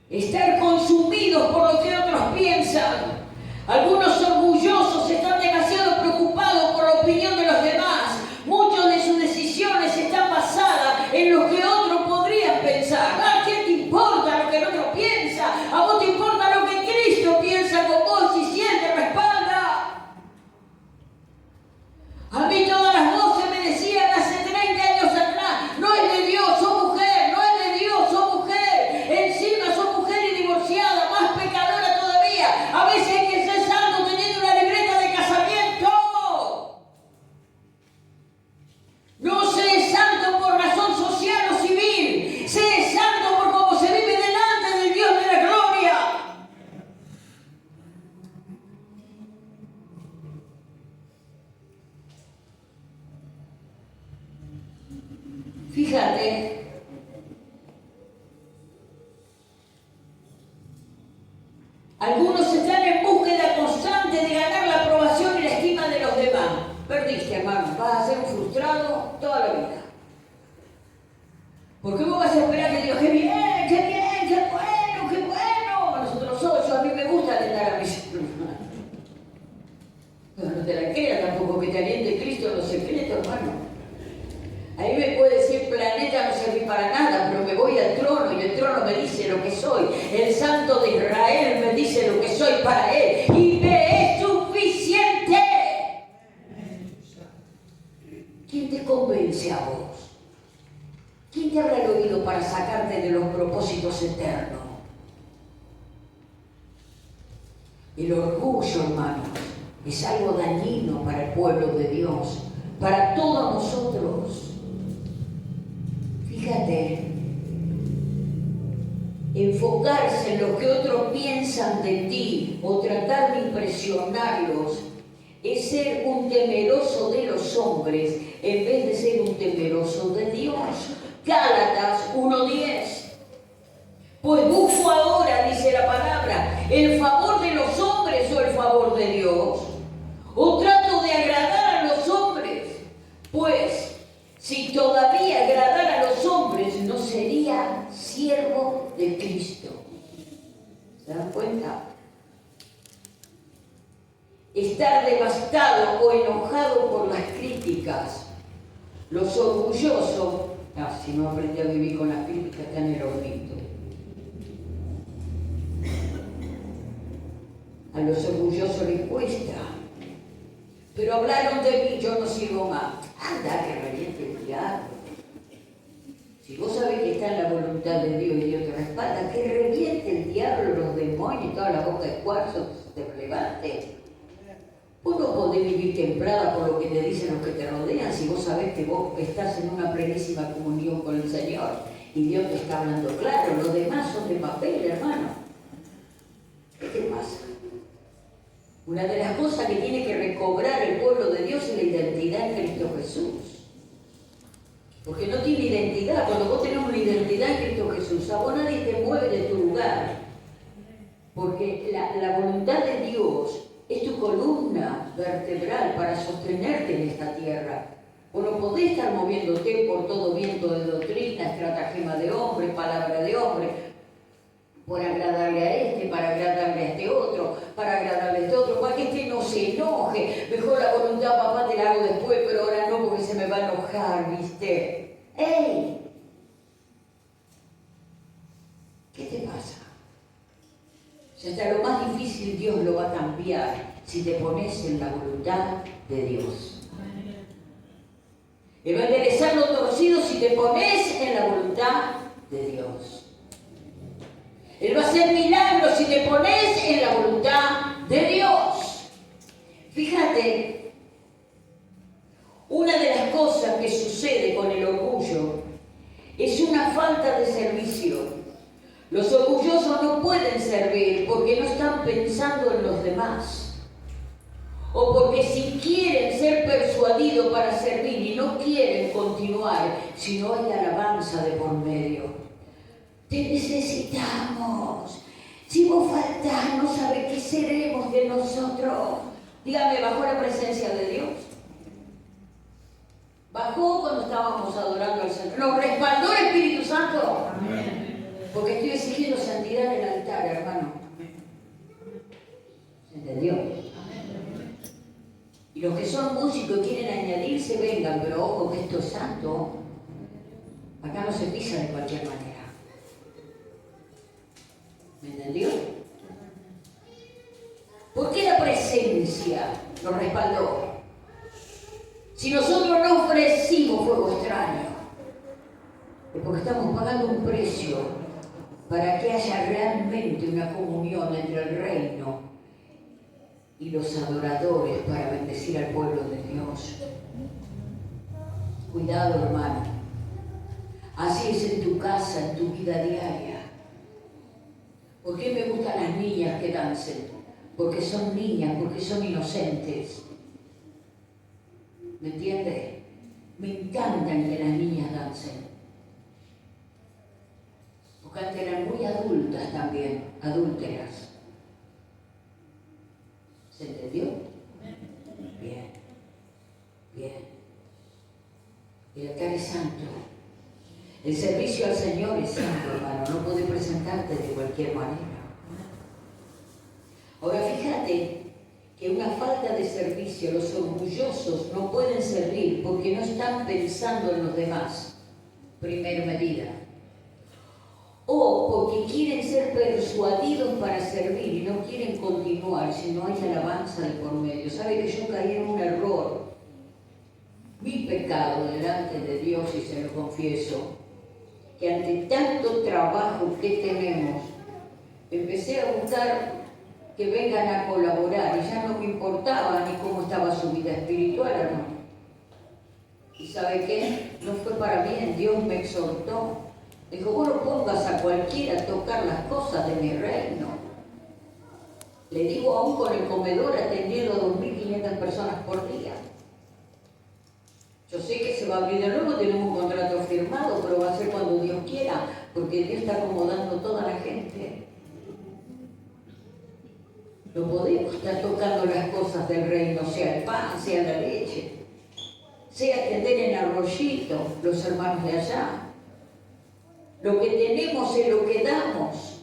Estar consumidos por lo que otros piensan. Algunos orgullosos están demasiado preocupados por la opinión de los demás. Muchas de sus decisiones están basadas en lo que otros podrían pensar. ¿A quién te importa lo que el otro piensa? A vos te importa lo que Cristo piensa con vos y siente, respalda. A mí todas las voces me decían hace 30 años atrás, no es de Dios, sos mujer, no es de Dios, sos mujer. Encima sos mujer y divorciada, más pecadora todavía. A veces hay que ser santo teniendo una libreta de casamiento. No sé santo por razón social o civil, sé santo por cómo se vive delante del Dios de la gloria. Fíjate, algunos están en búsqueda constante de ganar la aprobación y la estima de los demás. Perdiste, hermano, vas a ser un frustrado toda la vida. ¿Por qué vos vas a esperar que digas, qué bien, qué bueno, qué bueno? Nosotros 8, a mí me gusta alentar a mis hermanos. Pero no te la creas tampoco que te aliente Cristo en los secretos, hermano. Ahí me puede decir, planeta no serví para nada, pero me voy al trono y el trono me dice lo que soy. El Santo de Israel me dice lo que soy para Él y me es suficiente. ¿Quién te convence a vos? ¿Quién te habrá oído para sacarte de los propósitos eternos? El orgullo, hermanos, es algo dañino para el pueblo de Dios, para todos nosotros. Fíjate, enfocarse en lo que otros piensan de ti o tratar de impresionarlos es ser un temeroso de los hombres en vez de ser un temeroso de Dios. Gálatas 1:10. Pues busco ahora, dice la palabra, el favor de los hombres o el favor de Dios. O trato de agradar a los hombres. Pues si todavía agradara a los hombres, no sería siervo de Cristo. ¿Se dan cuenta? Estar devastado o enojado por las críticas. Los orgullosos, si no aprendí a vivir con las críticas, está en el hornito. A los orgullosos les cuesta. Pero hablaron de mí, yo no sirvo más. Anda, que reviente el diablo. Si vos sabés que está en la voluntad de Dios y Dios te respalda, que reviente el diablo, los demonios y toda la boca de cuarzo te levante. Vos no podés vivir templada por lo que te dicen los que te rodean si vos sabés que vos estás en una plenísima comunión con el Señor y Dios te está hablando claro. Los demás son de papel, hermano. ¿Qué te pasa? Una de las cosas que tiene que recobrar el pueblo de Dios es la identidad en Cristo Jesús. Porque no tiene identidad. Cuando vos tenés una identidad en Cristo Jesús, a vos nadie te mueve de tu lugar. Porque la voluntad de Dios es tu columna vertebral para sostenerte en esta tierra. Vos no podés estar moviéndote por todo viento de doctrina, estratagema de hombre, palabra de hombre, por agradarle a este, para agradarle a este otro, para agradarle a este otro, para que este no se enoje. Mejor la voluntad, papá, te la hago después, pero ahora no porque se me va a enojar, ¿viste? ¡Ey! ¿Qué te pasa? O sea, hasta lo más difícil Dios lo va a cambiar si te pones en la voluntad de Dios. Él va a enderezar lo torcido si te pones en la voluntad de Dios. Él va a hacer milagros si te pones en la voluntad de Dios. Fíjate, una de las cosas que sucede con el orgullo es una falta de servicio. Los orgullosos no pueden servir porque no están pensando en los demás. O porque si quieren ser persuadidos para servir y no quieren continuar si no hay alabanza de por medio. Te necesitamos. Si vos faltás, no sabés qué seremos de nosotros. Dígame, ¿bajó la presencia de Dios? ¿Bajó cuando estábamos adorando al Señor? ¿Nos respaldó el Espíritu Santo? Amén. Porque estoy exigiendo santidad en el altar, hermano. ¿Se entendió? Amén. Y los que son músicos y quieren añadirse, vengan, pero ojo que esto es santo. Acá no se pisa de cualquier manera. ¿Me entendió? ¿Por qué la presencia nos respaldó? Si nosotros no ofrecimos fuego extraño, es porque estamos pagando un precio para que haya realmente una comunión entre el reino y los adoradores para bendecir al pueblo de Dios. Cuidado, hermano. Así es en tu casa, en tu vida diaria. ¿Por qué me gustan las niñas que dancen? Porque son niñas, porque son inocentes. ¿Me entiendes? Me encantan que las niñas dancen. Porque antes eran muy adultas también, adúlteras. ¿Se entendió? Bien, bien. El altar es santo. El servicio al Señor es santo, hermano. No puede presentarte de cualquier manera. Ahora fíjate que una falta de servicio, los orgullosos no pueden servir porque no están pensando en los demás. Primera medida. O porque quieren ser persuadidos para servir y no quieren continuar si no hay alabanza de por medio. ¿Sabe que yo caí en un error? Mi pecado delante de Dios, y se lo confieso, que ante tanto trabajo que tenemos, empecé a buscar que vengan a colaborar y ya no me importaba ni cómo estaba su vida espiritual, hermano. ¿Y sabe qué? No fue para bien, Dios me exhortó. Dijo, vos no pongas a cualquiera a tocar las cosas de mi reino. Le digo, aún con el comedor atendiendo a 2.500 personas por día. Yo sé que se va a abrir de nuevo, tenemos un contrato firmado, pero va a ser cuando Dios quiera, porque Dios está acomodando toda la gente. No podemos estar tocando las cosas del reino, sea el pan, sea la leche, sea atender en Arroyito, los hermanos de allá. Lo que tenemos es lo que damos.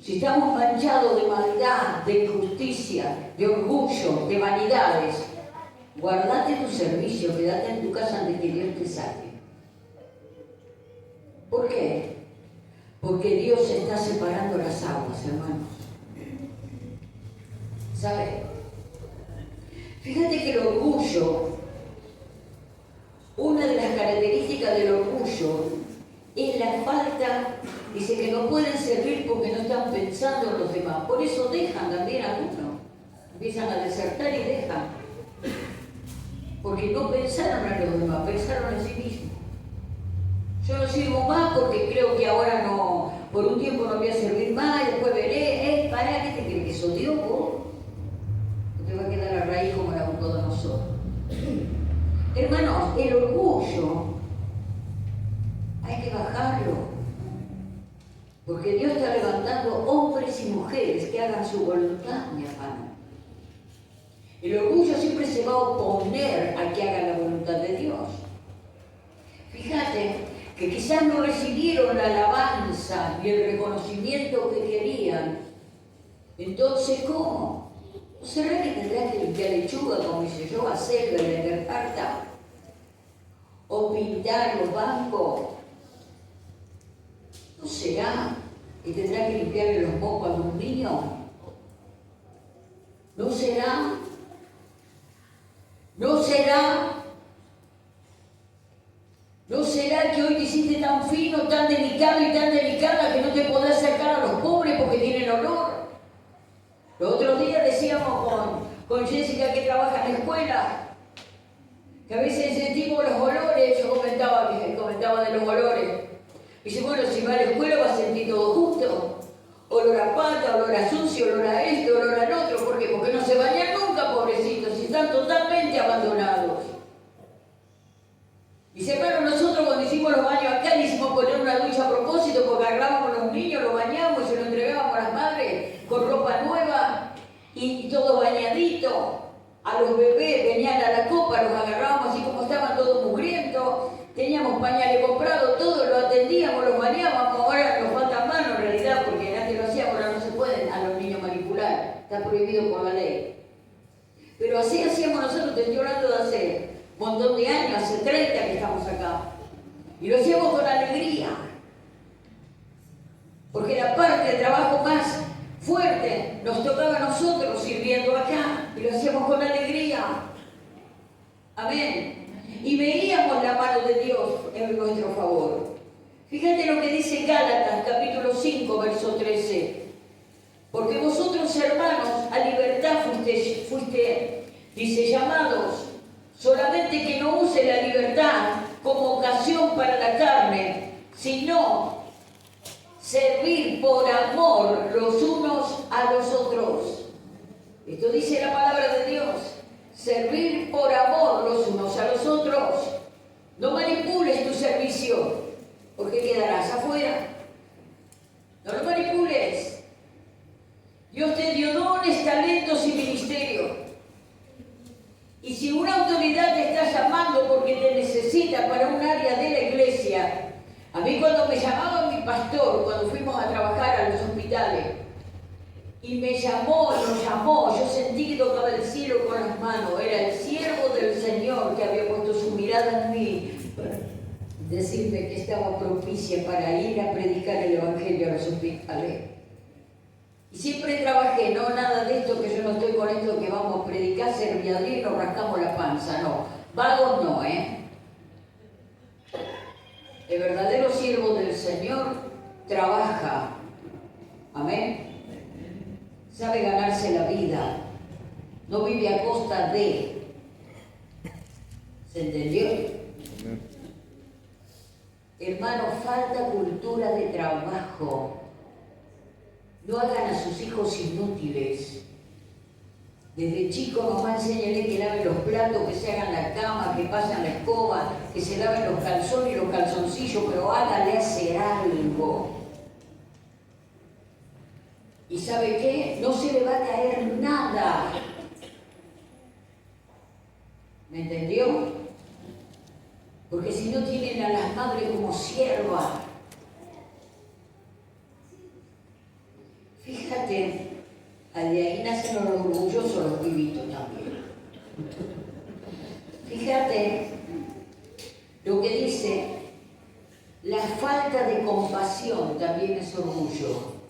Si estamos manchados de maldad, de injusticia, de orgullo, de vanidades, guardate tu servicio, quédate en tu casa antes que Dios te saque. ¿Por qué? Porque Dios está separando las aguas, hermanos. ¿Sabe? Fíjate que el orgullo, una de las características del orgullo es la falta, dice que no pueden servir porque no están pensando en los demás. Por eso dejan también a uno. Empiezan a desertar y dejan. Porque no pensaron en los demás, pensaron en sí mismos. Yo no sirvo más porque creo que ahora no, por un tiempo no voy a servir más, y después veré, ¿para qué te crees que sos Dios vos? Te va a quedar a raíz como la buscó de nosotros. Hermanos, el orgullo hay que bajarlo, porque Dios está levantando hombres y mujeres que hagan su voluntad, mi hermano. El orgullo siempre se va a oponer a que haga la voluntad de Dios. Fíjate que quizás no recibieron la alabanza y el reconocimiento que querían. Entonces, ¿cómo? ¿No será que tendrás que limpiar lechuga, como hice yo, hacerlo y vender carta? ¿O pintar los bancos? ¿No será que tendrás que limpiarle los mocos a los niños? ¿No será? ¿No será? ¿No será que hoy te hiciste tan fino, tan delicado y tan delicada que no te podrás acercar a los pobres porque tienen olor? Los otros días decíamos con Jessica, que trabaja en la escuela, que a veces sentimos los olores. Yo comentaba de los olores. Dice, bueno, si va a la escuela va a sentir todo justo. Olor a pata, olor a sucio, olor a esto, olor al otro. ¿Por qué? Porque no se bañan nunca, pobrecitos, y están totalmente abandonados. Dice, hermano, nosotros cuando hicimos los baños acá le hicimos poner una ducha a propósito, porque agarrábamos a los niños, los bañamos y se los entregábamos a las madres con ropa nueva y todo bañadito. A los bebés venían a la copa, los agarrábamos así como estaban todos mugrientos, teníamos pañales comprados, todo lo atendíamos, los bañábamos. Ahora nos faltan manos en realidad, porque antes lo hacíamos, ahora no se pueden a los niños manipular, está prohibido por la ley. Pero así hacíamos nosotros, te estoy hablando de hace un montón de años, hace 30 que estamos acá. Y lo hacíamos con alegría, porque la parte de trabajo más fuerte nos tocaba a nosotros sirviendo acá, y lo hacíamos con alegría. Amén. Y veíamos la mano de Dios en nuestro favor. Fíjate lo que dice Gálatas, capítulo 5, verso 13. Porque vosotros, hermanos, a libertad fuiste, dice, llamados, solamente que no use la libertad como ocasión para la carne, sino servir por amor los unos a los otros. Esto dice la palabra de Dios. Servir por amor los unos a los otros. No manipules tu servicio, porque quedarás afuera. No lo manipules. Dios te dio dones, talentos y ministerio. Y si una autoridad te está llamando porque te necesita para un área de la iglesia, a mí cuando me llamaba mi pastor, cuando fuimos a trabajar a los hospitales, y me llamó, nos llamó, yo sentí que tocaba el cielo con las manos, era el siervo del Señor que había puesto su mirada en mí, para decirme que estaba propicia para ir a predicar el Evangelio a los hospitales. Y siempre trabajé, no nada de esto que yo no estoy con esto que vamos a predicar, serviador y nos rascamos la panza, no. Vagos no, El verdadero siervo del Señor trabaja. Amén. Sabe ganarse la vida. No vive a costa de. ¿Se entendió? Hermano, falta cultura de trabajo. No hagan a sus hijos inútiles. Desde chico nomás enséñale que laven los platos, que se hagan la cama, que pasen la escoba, que se laven los calzones y los calzoncillos, pero hágale hacer algo. ¿Y sabe qué? No se le va a caer nada. ¿Me entendió? Porque si no tienen a las madres como siervas. Fíjate, de ahí nacen los orgullosos, los pibitos también. Fíjate lo que dice, la falta de compasión también es orgullo.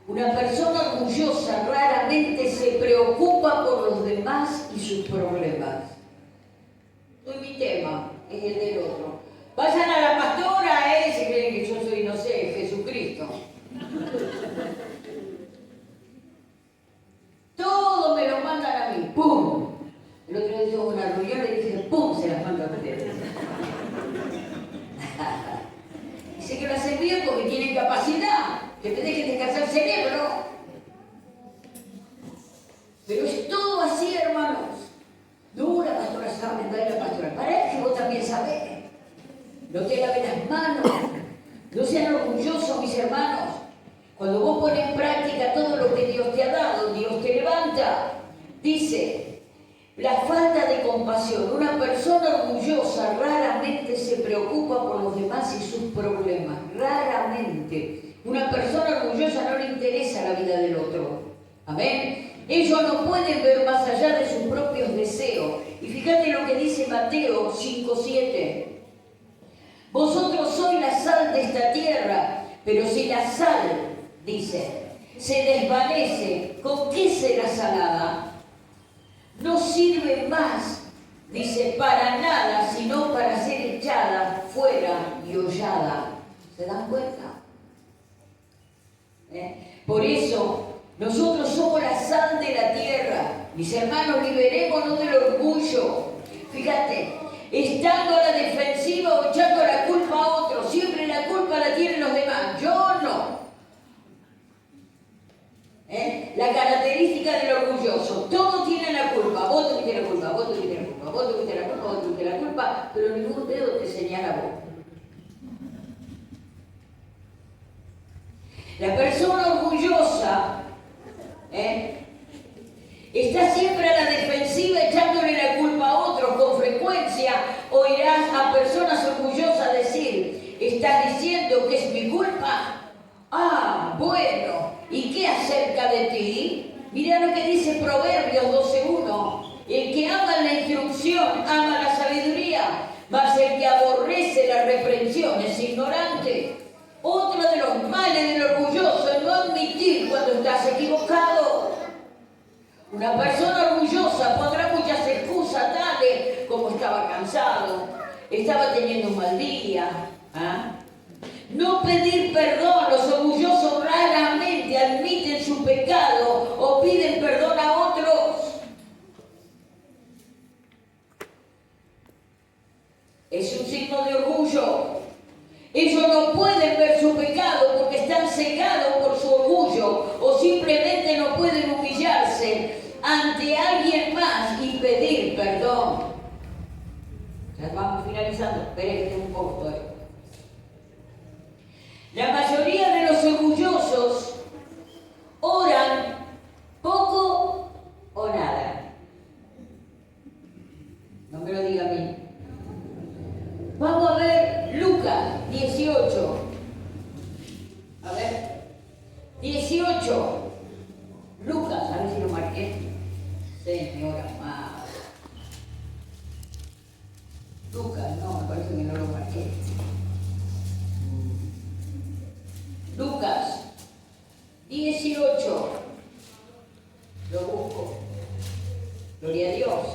Una persona orgullosa raramente se preocupa por los demás y sus problemas. No es mi tema, es el del otro. Vayan a la pastora, se creen que yo soy, no sé, Jesucristo. Todo me lo mandan a mí, ¡pum! El otro día tuve una reunión y le dije, ¡pum! Se las mando a ustedes. Dice que lo hacen bien porque tienen capacidad, que te dejen descansar el cerebro. Pero es todo así, hermanos. No, la pastora sabe, no es la pastora. Para que vos también sabés. No te laven las manos. No sean orgullosos, mis hermanos. Cuando vos pones en práctica todo lo que Dios te ha dado, Dios te levanta. Dice, la falta de compasión. Una persona orgullosa raramente se preocupa por los demás y sus problemas. Raramente. Una persona orgullosa no le interesa la vida del otro. Amén. Ellos no pueden ver más allá de sus propios deseos. Y fíjate lo que dice Mateo 5:7. Vosotros sois la sal de esta tierra, pero si la sal, dice, se desvanece, ¿con qué será salada? No sirve más, dice, para nada, sino para ser echada fuera y hollada. ¿Se dan cuenta? Por eso, nosotros somos la sal de la tierra. Mis hermanos, liberémonos del orgullo. Fíjate, estando a la defensiva o echando la culpa a otros, siempre la culpa la tienen los demás, yo no. La característica del orgulloso, todos tienen la culpa, vos tuviste la culpa, vos tuviste la culpa, vos tuviste la culpa, vos tuviste la culpa, pero ningún dedo te señala a vos. La persona orgullosa está siempre a la defensiva echándole la culpa a otros. Con frecuencia oirás a personas orgullosas decir, ¿estás diciendo que es mi culpa? Ah, bueno, ¿y qué acerca de ti? Mira lo que dice Proverbios 12:1. El que ama la instrucción ama la sabiduría, mas el que aborrece la reprensión es ignorante. Otro de los males del orgulloso es no admitir cuando estás equivocado. Una persona orgullosa pondrá muchas excusas tales como estaba cansado, estaba teniendo un mal día. No pedir perdón. Los orgullosos raramente admiten su pecado o piden perdón a otros. Es un signo de orgullo. Ellos no pueden ver su pecado porque están cegados por su orgullo o simplemente no pueden humillarse ante alguien más y pedir perdón. Ya vamos finalizando. Esperen que tengo un poco todavía. La mayoría de los orgullosos oran poco o nada. No me lo diga a mí. Vamos a ver Lucas 18. A ver. 18. Lucas, a ver si lo marqué. Señora amada. Lucas, no, me parece que no lo marqué. Lucas 18. Lo busco. Gloria a Dios.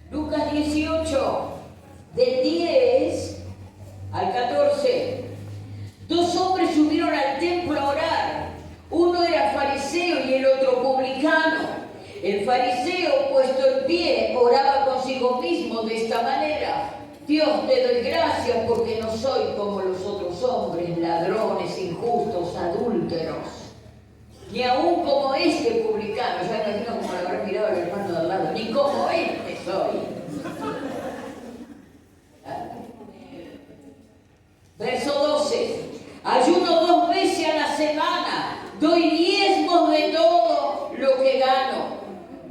Lucas 18. Del 10 al 14, dos hombres subieron al templo a orar. Uno era fariseo y el otro publicano. El fariseo, puesto en pie, oraba consigo mismo de esta manera: Dios, te doy gracias porque no soy como los otros hombres, ladrones, injustos, adúlteros. ni aún como este publicano. Ya me imagino como lo habrá mirado el hermano de al lado, ni como este soy. Verso 12. Ayuno 2 veces a la semana, doy diezmos de todo lo que gano.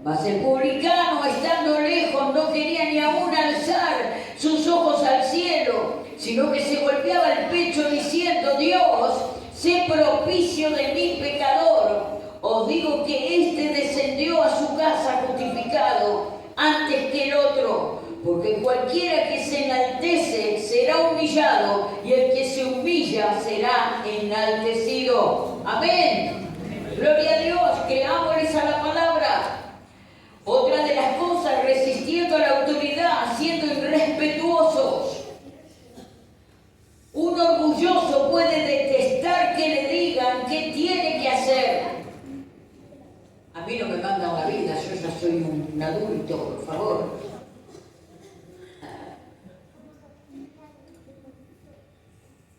Mas el publicano, estando lejos, no quería ni aún alzar sus ojos al cielo, sino que se golpeaba el pecho diciendo: Dios, sé propicio de mí pecador. Os digo que éste descendió a su casa justificado antes que el otro, porque cualquiera que se enaltece será humillado, y el que se humilla será enaltecido. Amén. Gloria a Dios, creámosles a la palabra. Otra de las cosas, resistiendo a la autoridad, siendo irrespetuosos. Un orgulloso puede detestar que le digan qué tiene que hacer. A mí no me mandan la vida, yo ya soy un adulto, por favor.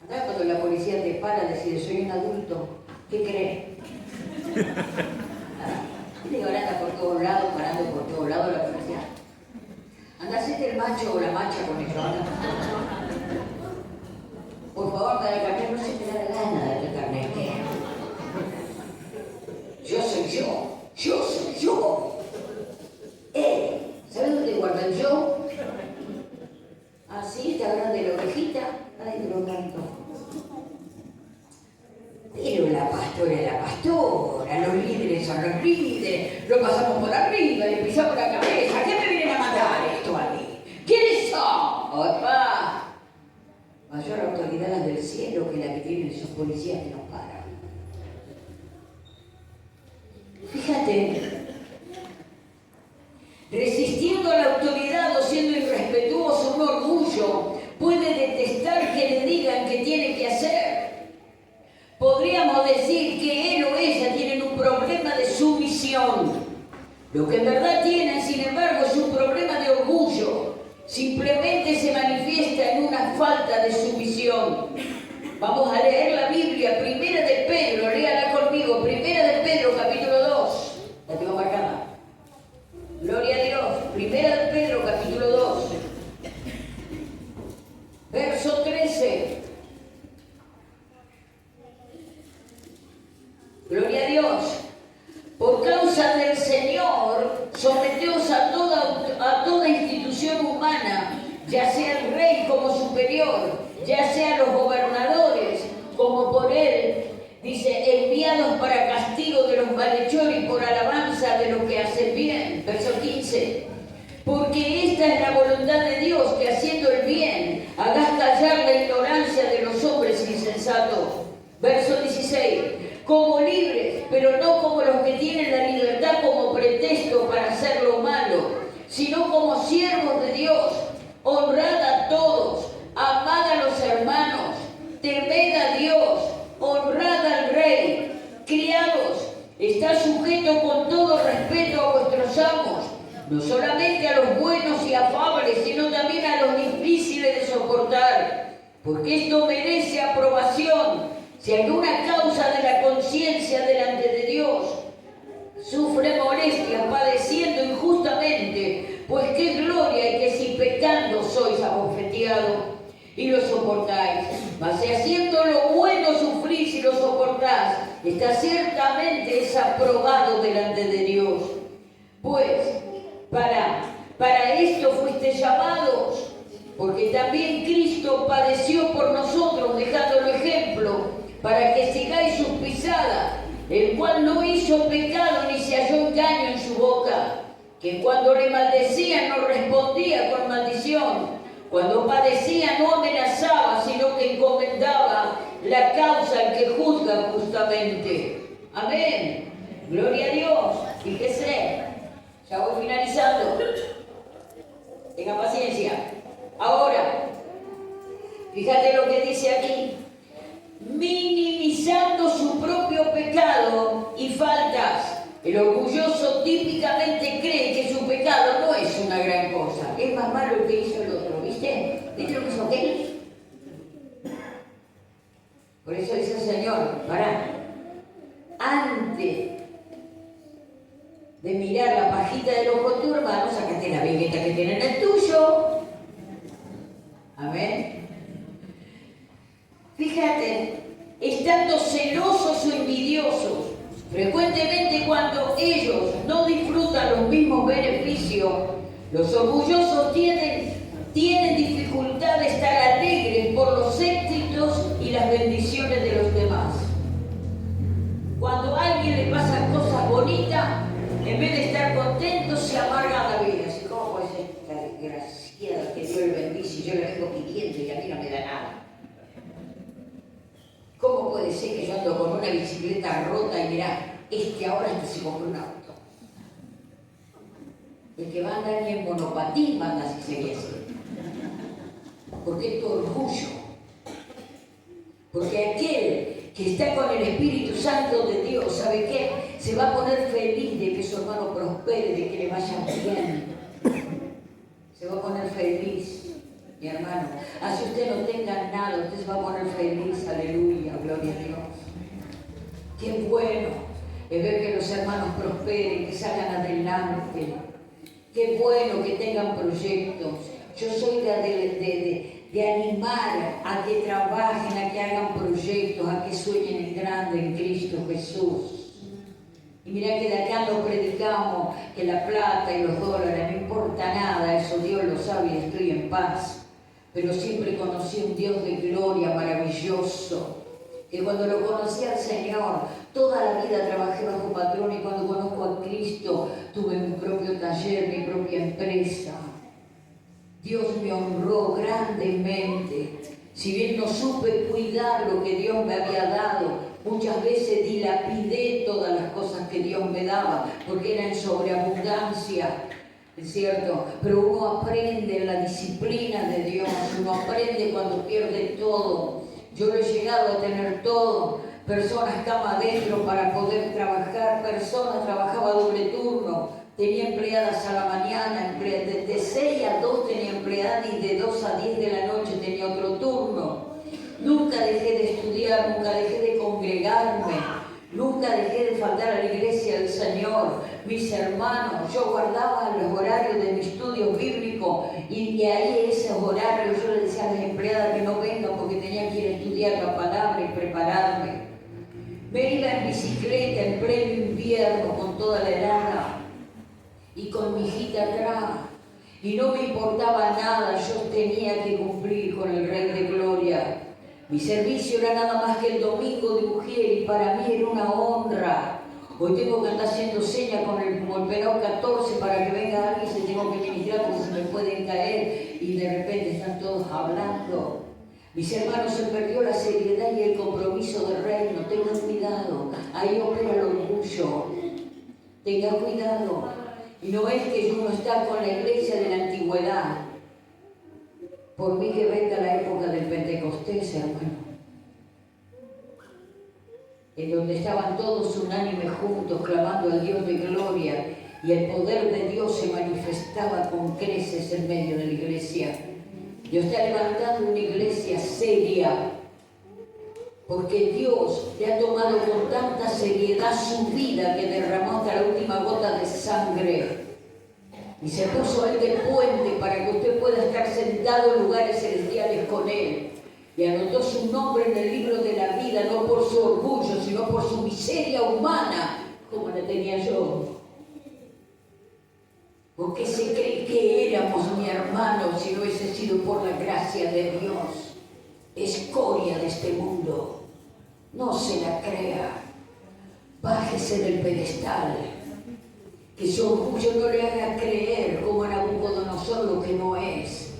Acá cuando la policía te para, decide: soy un adulto, ¿qué cree? Y ahora anda por todos lados, parando por todos lados la policía. Anda, hacete el macho o la macha con eso. Por favor, dale el carnet, no se te da la gana de darte el carnet. Yo soy yo, yo soy yo. ¿Sabes dónde guarda el yo? Así, te hablan de la orejita, ay, de lo canto. Pero la pastora es la pastora, los líderes son los líderes, lo pasamos por arriba, le pisamos la cabeza. ¿Qué me vienen a matar esto a mí? ¿Quiénes son? ¡Opa! Mayor autoridad la del cielo que la que tienen esos policías que nos paran. Fíjate, resistiendo a la autoridad o siendo irrespetuoso, un orgullo puede detestar que le digan qué tiene que hacer. Podríamos decir que él o ella tienen un problema de sumisión. Lo que en verdad tienen, sin embargo, es un problema de orgullo. Simplemente se manifiesta en una falta de sumisión. Vamos a leer la Biblia, Primera de Pedro, léala conmigo, Primera de Pedro, capítulo 2. La tengo marcada. Gloria a Dios. Primera de Pedro, capítulo 2. Verso 13. Gloria a Dios. Por causa del Señor, someteos a toda institución humana, ya sea el rey como superior, ya sea los gobernadores como por él, dice, enviados para castigo de los malhechores y por alabanza de los que hacen bien. Verso 15. Porque esta es la voluntad de Dios, que haciendo el bien, hagas callar la ignorancia de los hombres insensatos. Verso 16. Como libres, pero no como los que tienen la libertad como pretexto para hacer lo malo, sino como siervos de Dios. Honrad a todos, amad a los hermanos, temed a Dios, honrad al rey. Criados, estad sujetos con todo respeto a vuestros amos, no solamente a los buenos y afables, sino también a los difíciles de soportar, porque esto merece aprobación. Si alguna causa de la conciencia delante de Dios sufre molestias padeciendo injustamente, pues qué gloria y que si pecando sois abofeteados y lo soportáis. Mas si haciendo lo bueno sufrís y lo soportás, está ciertamente desaprobado delante de Dios. Pues para esto fuiste llamados, porque también Cristo padeció por nosotros, dejándolo ejemplo, para que sigáis sus pisadas, el cual no hizo pecado ni se halló engaño en su boca, que cuando le maldecían no respondía con maldición, cuando padecía no amenazaba, sino que encomendaba la causa al que juzga justamente. Amén. Gloria a Dios. Fíjese, ya voy finalizando. Tenga paciencia. Ahora, fíjate lo que dice aquí. Minimizando su propio pecado y faltas. El orgulloso típicamente cree que su pecado no es una gran cosa. Es más malo lo que hizo el otro, ¿viste? ¿Viste lo que hizo aquel? Por eso dice el Señor, pará. Antes de mirar la pajita del ojo de tu hermano, sácate la vegueta que tiene en el tuyo. Amén. Fíjate, estando celosos o envidiosos, frecuentemente cuando ellos no disfrutan los mismos beneficios, los orgullosos tienen dificultad de estar alegres por los éxitos y las bendiciones de los demás. Cuando a alguien le pasan cosas bonitas, en vez de estar contentos, se amargan la vida. Así, ¿cómo puede ser esta desgraciada que Dios le bendice y yo le vengo pidiendo y a mí no me da nada? ¿Cómo puede ser que yo ando con una bicicleta rota y mirá, ahora se compró un auto? El que va a andar ni en monopatín va a andar si sería así. Porque es tu orgullo. Porque aquel que está con el Espíritu Santo de Dios, ¿sabe qué? Se va a poner feliz de que su hermano prospere, de que le vaya bien. Se va a poner feliz, mi hermano. Así usted no tenga nada, usted se va a poner feliz, aleluya, gloria a Dios. Qué bueno es ver que los hermanos prosperen, que salgan adelante. Qué bueno que tengan proyectos. Yo soy de animar a que trabajen, a que hagan proyectos, a que sueñen en grande en Cristo Jesús. Y mira que de acá no predicamos que la plata y los dólares, no importa nada, eso Dios lo sabe y estoy en paz. Pero siempre conocí un Dios de gloria maravilloso, que cuando lo conocí al Señor, toda la vida trabajé bajo patrón y cuando conozco a Cristo, tuve mi propio taller, mi propia empresa. Dios me honró grandemente. Si bien no supe cuidar lo que Dios me había dado, muchas veces dilapidé todas las cosas que Dios me daba, porque era en sobreabundancia, ¿es cierto? Pero uno aprende en la disciplina de Dios, uno aprende cuando pierde todo. Yo lo he llegado a tener todo, personas cama adentro para poder trabajar, personas trabajaba doble turno. Tenía empleadas a la mañana, de 6 a 2 tenía empleadas y de 2 a 10 de la noche tenía otro turno. Nunca dejé de estudiar, nunca dejé de congregarme, nunca dejé de faltar a la iglesia del Señor. Mis hermanos, yo guardaba los horarios de mi estudio bíblico y ahí esos horarios yo les decía a las empleadas que no vengan porque tenía que ir a estudiar la palabra y prepararme. Me iba en bicicleta en pleno invierno con toda la helada y con mi hijita atrás, y no me importaba nada, yo tenía que cumplir con el Rey de Gloria. Mi servicio era nada más que el domingo de mujer y para mí era una honra. Hoy tengo que andar haciendo señas como el penado 14 para que venga alguien y se tengo que ministrar porque se me pueden caer y de repente están todos hablando. Mis hermanos, se perdió la seriedad y el compromiso del reino. Tengan cuidado, ahí opera el orgullo. Tengan cuidado. Y no es que uno está con la iglesia de la antigüedad. Por mí que venga la época del Pentecostés, hermano. En donde estaban todos unánimes juntos, clamando al Dios de gloria, y el poder de Dios se manifestaba con creces en medio de la iglesia. Dios está levantando una iglesia seria, porque Dios le ha tomado con tanta seriedad su vida que derramó hasta la última gota de sangre y se puso él de puente para que usted pueda estar sentado en lugares celestiales con él, y anotó su nombre en el libro de la vida, no por su orgullo sino por su miseria humana como la tenía yo. ¿Por qué se cree que éramos, mi hermano, si no hubiese sido por la gracia de Dios? Escoria de este mundo. No se la crea. Bájese del pedestal. Que su orgullo no le haga creer como a Nabucodonosor lo que no es.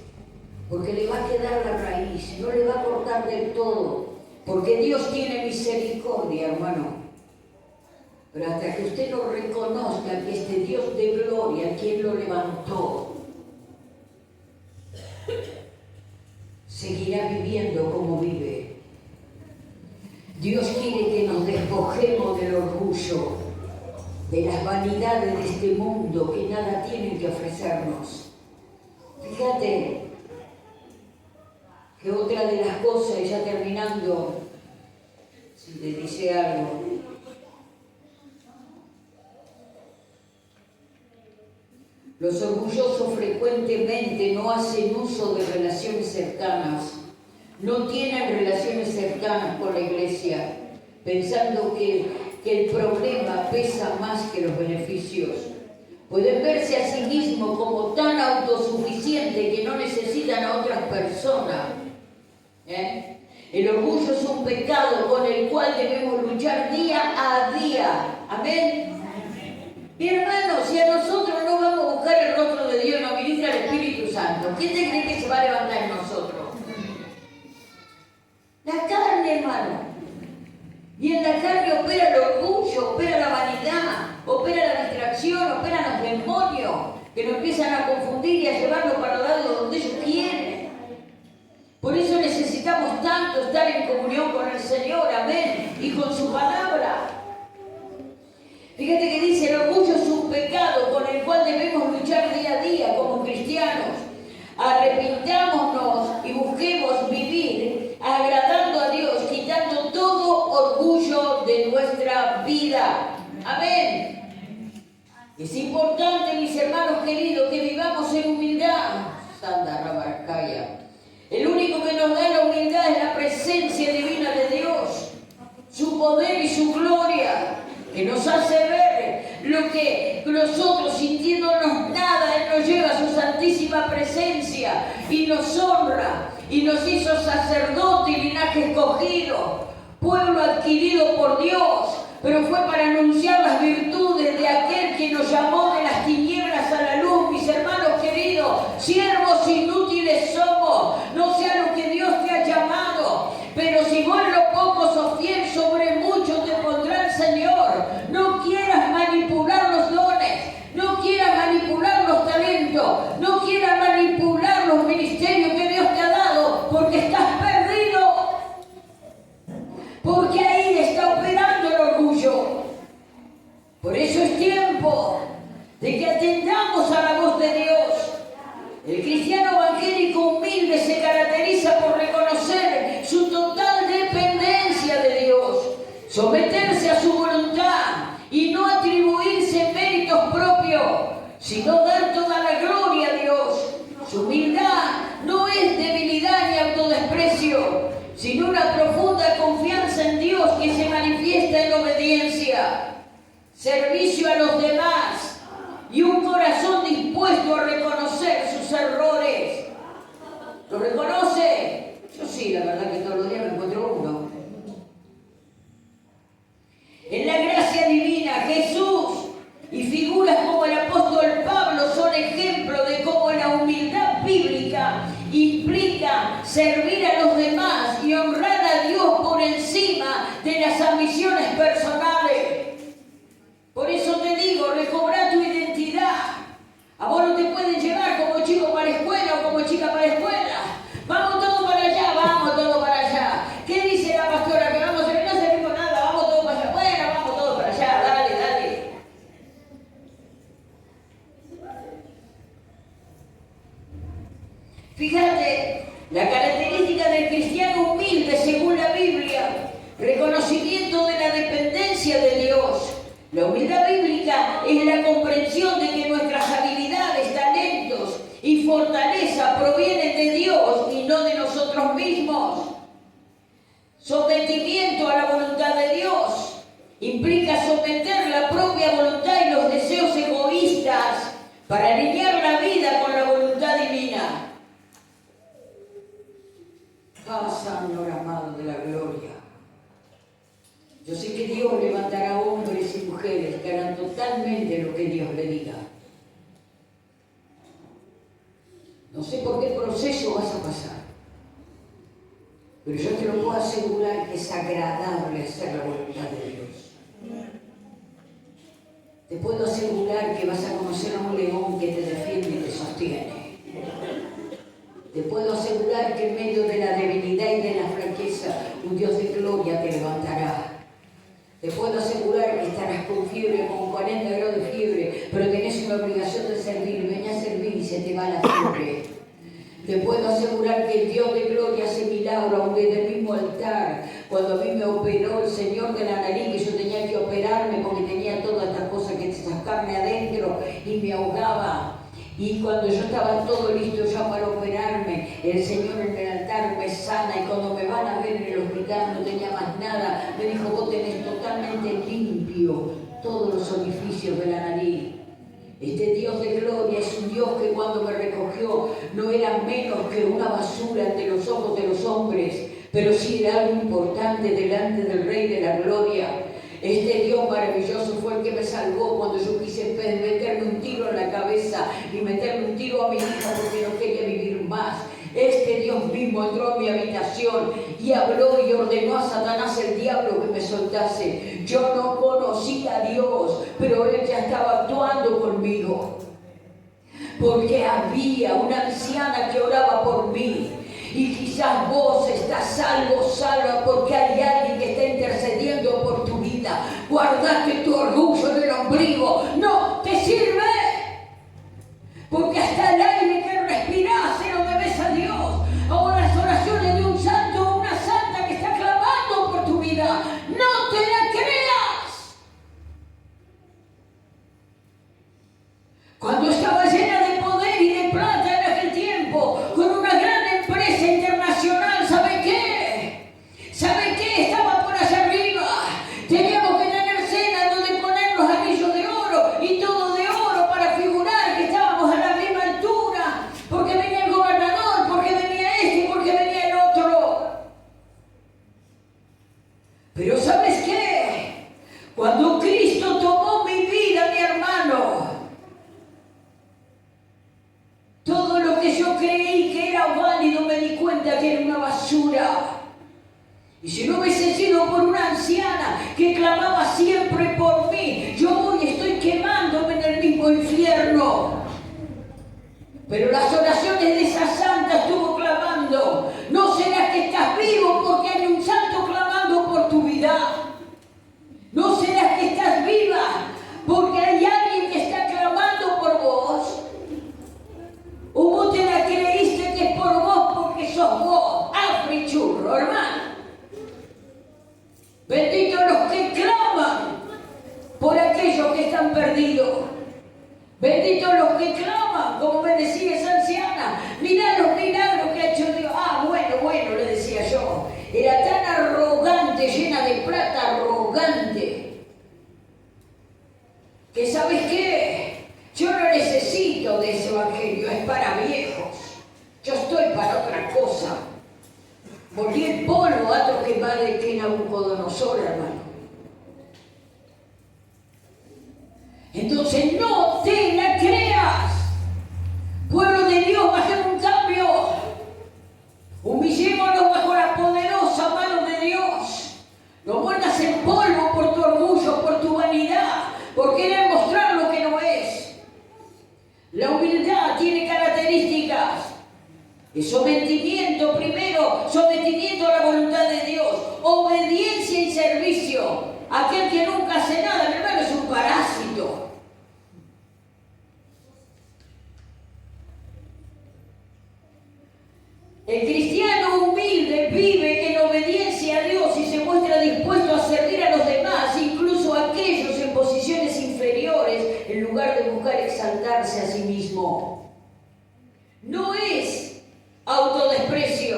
Porque le va a quedar la raíz, no le va a cortar del todo. Porque Dios tiene misericordia, hermano. Pero hasta que usted no reconozca que este Dios de gloria, quien lo levantó, seguirá viviendo como vive. Dios quiere que nos despojemos del orgullo, de las vanidades de este mundo que nada tienen que ofrecernos. Fíjate que otra de las cosas, ya terminando, si te dice algo, Los orgullosos frecuentemente no hacen uso de relaciones cercanas, no tienen relaciones cercanas con la iglesia, pensando que el problema pesa más que los beneficios. Pueden verse a sí mismos como tan autosuficientes que no necesitan a otras personas. El orgullo es un pecado con el cual debemos luchar día a día. Amén. Mi hermano, si a nosotros no vamos a buscar el rostro de Dios, nos ministra el Espíritu Santo, ¿quién te cree que se va a levantar en nosotros? La carne, hermano. Y en la carne opera el orgullo, opera la vanidad, opera la distracción, operan los demonios que nos empiezan a confundir y a llevarnos para el lado donde ellos quieren. Por eso necesitamos tanto estar en comunión con el Señor, amén, y con su palabra. Fíjate que dice, el orgullo es un pecado con el cual debemos luchar día a día como cristianos. Arrepintámonos y busquemos vivir agradando a Dios, quitando todo orgullo de nuestra vida. Amén. Es importante, mis hermanos queridos, que vivamos en humildad. Santa Rabarcaya. El único que nos da la humildad es la presencia divina de Dios, su poder y su gloria, que nos hace ver lo que nosotros, sintiéndonos nada, Él nos lleva a su santísima presencia y nos honra y nos hizo sacerdote y linaje escogido, pueblo adquirido por Dios, pero fue para anunciar las virtudes de aquel que nos llamó de las tinieblas a la luz. Mis hermanos queridos, siervos inútiles somos, no sea lo que Dios te ha llamado, pero si vos en lo poco sos fiel, sobre mucho te pondrá el Señor. No quieras manipular los dones, no quieras manipular los talentos, no quieras manipular los ministerios que Dios te ha dado, porque estás perdido, porque ahí está operando el orgullo. Por eso es tiempo de que atendamos a la voz de Dios. El cristiano evangélico humilde se caracteriza por reconocer su total dependencia de Dios, someterse a su voluntad y no atribuirse méritos propios, sino dar toda la gloria a Dios. Su humildad no es debilidad ni autodesprecio, sino una profunda confianza en Dios que se manifiesta en obediencia, servicio a los demás y un corazón dispuesto a reconocer sus errores. ¿Lo reconoce? Yo sí, la verdad que todos los días me encuentro uno. En la gracia divina, Jesús y figuras como el apóstol Pablo son ejemplo de cómo la humildad bíblica implica servir a los demás y honrar a Dios por encima de las ambiciones personales. Por eso te digo, recobra tu identidad. A vos no te pueden llevar como chico para la escuela o como chica para la escuela. Vamos todos para allá, vamos todos para allá. ¿Qué dice la pastora? Que vamos a hacer, no servimos nada, vamos todos para allá. Bueno, vamos todos para allá, dale, dale. Fíjate, la característica del cristiano humilde según la Biblia, reconocimiento de la dependencia de Dios. La humildad bíblica es la comprensión de que nuestras habilidades, talentos y fortaleza provienen de Dios y no de nosotros mismos. Sometimiento a la voluntad de Dios implica someter la propia voluntad y los deseos egoístas para alinear la vida con la voluntad divina. Señor amado de la gloria. Yo sé que Dios levantará hombres y mujeres que harán totalmente lo que Dios le diga. No sé por qué proceso vas a pasar, pero yo te lo puedo asegurar que es agradable hacer la voluntad de Dios. Te puedo asegurar que vas a conocer a un león que te defiende y te sostiene. Te puedo asegurar que en medio de la debilidad y de la franqueza, un Dios de gloria te levantará. Te puedo asegurar que estarás con fiebre, con 40 grados de fiebre, pero tenés una obligación de servir. Ven a servir y se te va la fiebre. Te puedo asegurar que el Dios de gloria hace milagros aún desde el mismo altar. Cuando a mí me operó el Señor de la nariz, que yo tenía que operarme porque tenía todas estas cosas que sacarme adentro y me ahogaba. Y cuando yo estaba todo listo ya para operarme, el Señor en el altar me sana, y cuando me van a ver en el hospital no tenía más nada. Me dijo: vos tenés totalmente limpio todos los orificios de la nariz. Este Dios de gloria es un Dios que cuando me recogió no era menos que una basura ante los ojos de los hombres, pero sí era algo importante delante del Rey de la Gloria. Este Dios maravilloso fue el que me salvó cuando yo quise meterme un tiro en la cabeza y meterme un tiro a mi hija porque no quería vivir más. Este Dios mismo entró a mi habitación y habló y ordenó a Satanás, el diablo, que me soltase. Yo no conocía a Dios, pero Él ya estaba actuando conmigo. Porque había una anciana que oraba por mí. Y quizás vos estás salva, porque hay alguien que está intercediendo por tu vida. Guardate tu orgullo en el ombligo. No te sirve. Porque hasta el aire que respirás se lo debes a Dios. Ahora las oraciones de un santo o una santa que está clamando por tu vida, no te la creas. Cuando estaba llena de poder y de plata en aquel tiempo, con una gran empresa internacional, ¿sabe qué? ¿Sabe qué? Estaba por allá arriba. Teníamos que tener cena donde poner los anillos de oro y todo de oro para figurar que estábamos a la misma altura, porque venía el gobernador, porque venía este, porque venía el otro. Pero ¿sabes qué? Cuando Cristo tomó mi vida, mi hermano, todo lo que yo creí que era válido me di cuenta que era una basura. Y si no hubiese sido por una anciana que clamaba siempre por mí, yo hoy estoy quemándome en el mismo infierno. Pero las oraciones de esa santa estuvo clamando. ¿No será que estás vivo porque hay un santo clamando por tu vida? ¿No será que estás viva porque hay alguien que está clamando por vos? ¿O vos te la creíste que es por vos porque sos vos? Africhurro, hermano. Bendito los que claman por aquellos que están perdidos. Bendito los que claman, como me decía esa anciana. Mirá los milagros que ha hecho Dios. Ah, bueno, le decía yo. Era tan arrogante, llena de plata, arrogante, que ¿sabes qué? Yo no necesito de ese evangelio, es para viejos. Yo estoy para otra cosa. Volví el polvo a otro que vale que Nabucodonosor, hermano. Entonces no te la creas. Pueblo de Dios, bajen un cambio. Humillémonos bajo la poderosa mano de Dios. No muerdas el polvo por tu orgullo, por tu vanidad, por querer mostrar lo que no es. La humildad tiene características. El sometimiento primero, sometimiento a la voluntad de Dios, obediencia y servicio. Aquel que nunca hace nada, mi hermano, es un parásito. El cristiano humilde vive en obediencia a Dios y se muestra dispuesto a servir a los demás, incluso a aquellos en posiciones inferiores, en lugar de buscar exaltarse a sí mismo. No es autodesprecio.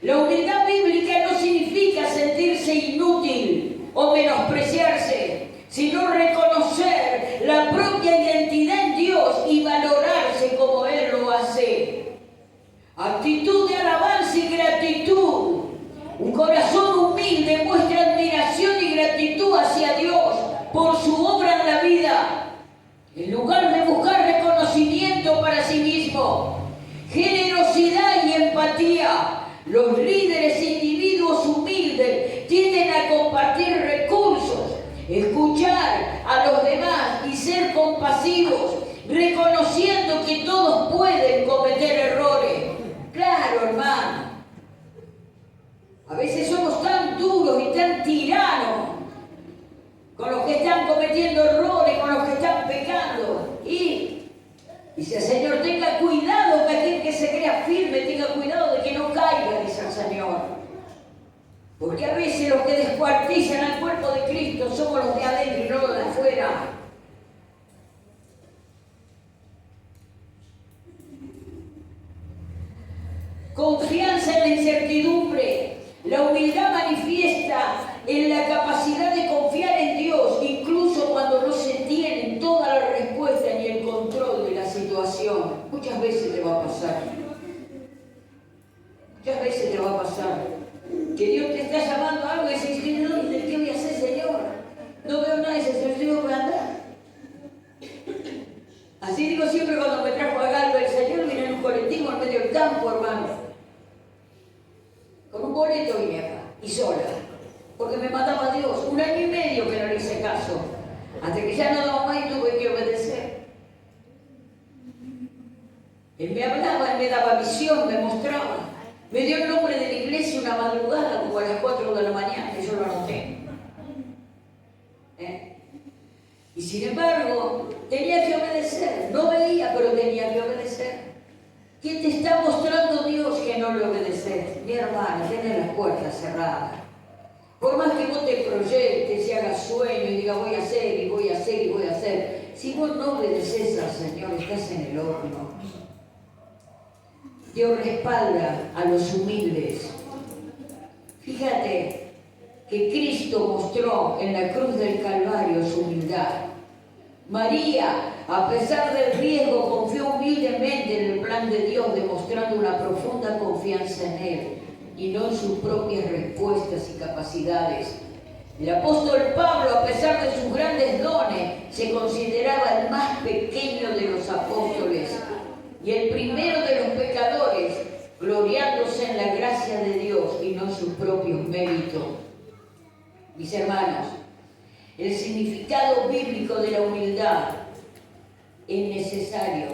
La humildad bíblica no significa sentirse inútil o menospreciarse, sino reconocer la propia identidad en Dios y valorarse como Él lo hace. Actitud de alabanza y gratitud. Un corazón humilde muestra admiración y gratitud hacia Dios por su obra en la vida, en lugar de buscar reconocimiento para sí mismo. Generosidad y empatía. Los líderes e individuos humildes tienden a compartir recursos, escuchar a los demás y ser compasivos, reconociendo que todos pueden cometer errores. Claro, hermano. A veces somos tan duros y tan tiranos con los que están cometiendo errores, con los que están pecando. Y Dice el Señor, tenga cuidado que aquel que se crea firme, tenga cuidado de que no caiga, dice el Señor. Porque a veces los que descuartizan al cuerpo de Cristo somos los de adentro y no los de afuera. Confianza en la incertidumbre. La humildad manifiesta en la capacidad de confiar en Dios, incluso cuando no se tienen todas las respuestas ni el control de la situación. Muchas veces te va a pasar. Muchas veces te va a pasar que Dios te está llamando a algo y dices, ¿qué voy a hacer, Señor? No veo nada y dices, Señor, tengo que andar. Así digo siempre cuando me trajo a Galva el Señor, vine en un colectivo en medio del campo, hermano. Con un boleto vine acá, y sola, porque me mataba Dios. 1 año y medio que no le hice caso, hasta que ya no daba más y tuve que obedecer. Él me hablaba, él me daba visión, me mostraba. Me dio el nombre de la iglesia una madrugada, como a las 4 de la mañana, y yo lo anoté. Y sin embargo, tenía que obedecer. No veía, pero tenía que obedecer. ¿Qué te está mostrando Dios que no le obedeces? Mi hermana, tenés las puertas cerradas. Por más que vos te proyectes y hagas sueños y digas voy a hacer y voy a hacer y voy a hacer, si vos no obedeces al Señor, estás en el horno. Dios respalda a los humildes. Fíjate que Cristo mostró en la cruz del Calvario su humildad. María, a pesar del riesgo, confió humildemente en el plan de Dios, demostrando una profunda confianza en Él y no en sus propias respuestas y capacidades. El apóstol Pablo, a pesar de sus grandes dones, se consideraba el más pequeño de los apóstoles y el primero de los pecadores, gloriándose en la gracia de Dios y no en sus propios méritos. Mis hermanos, el significado bíblico de la humildad es necesario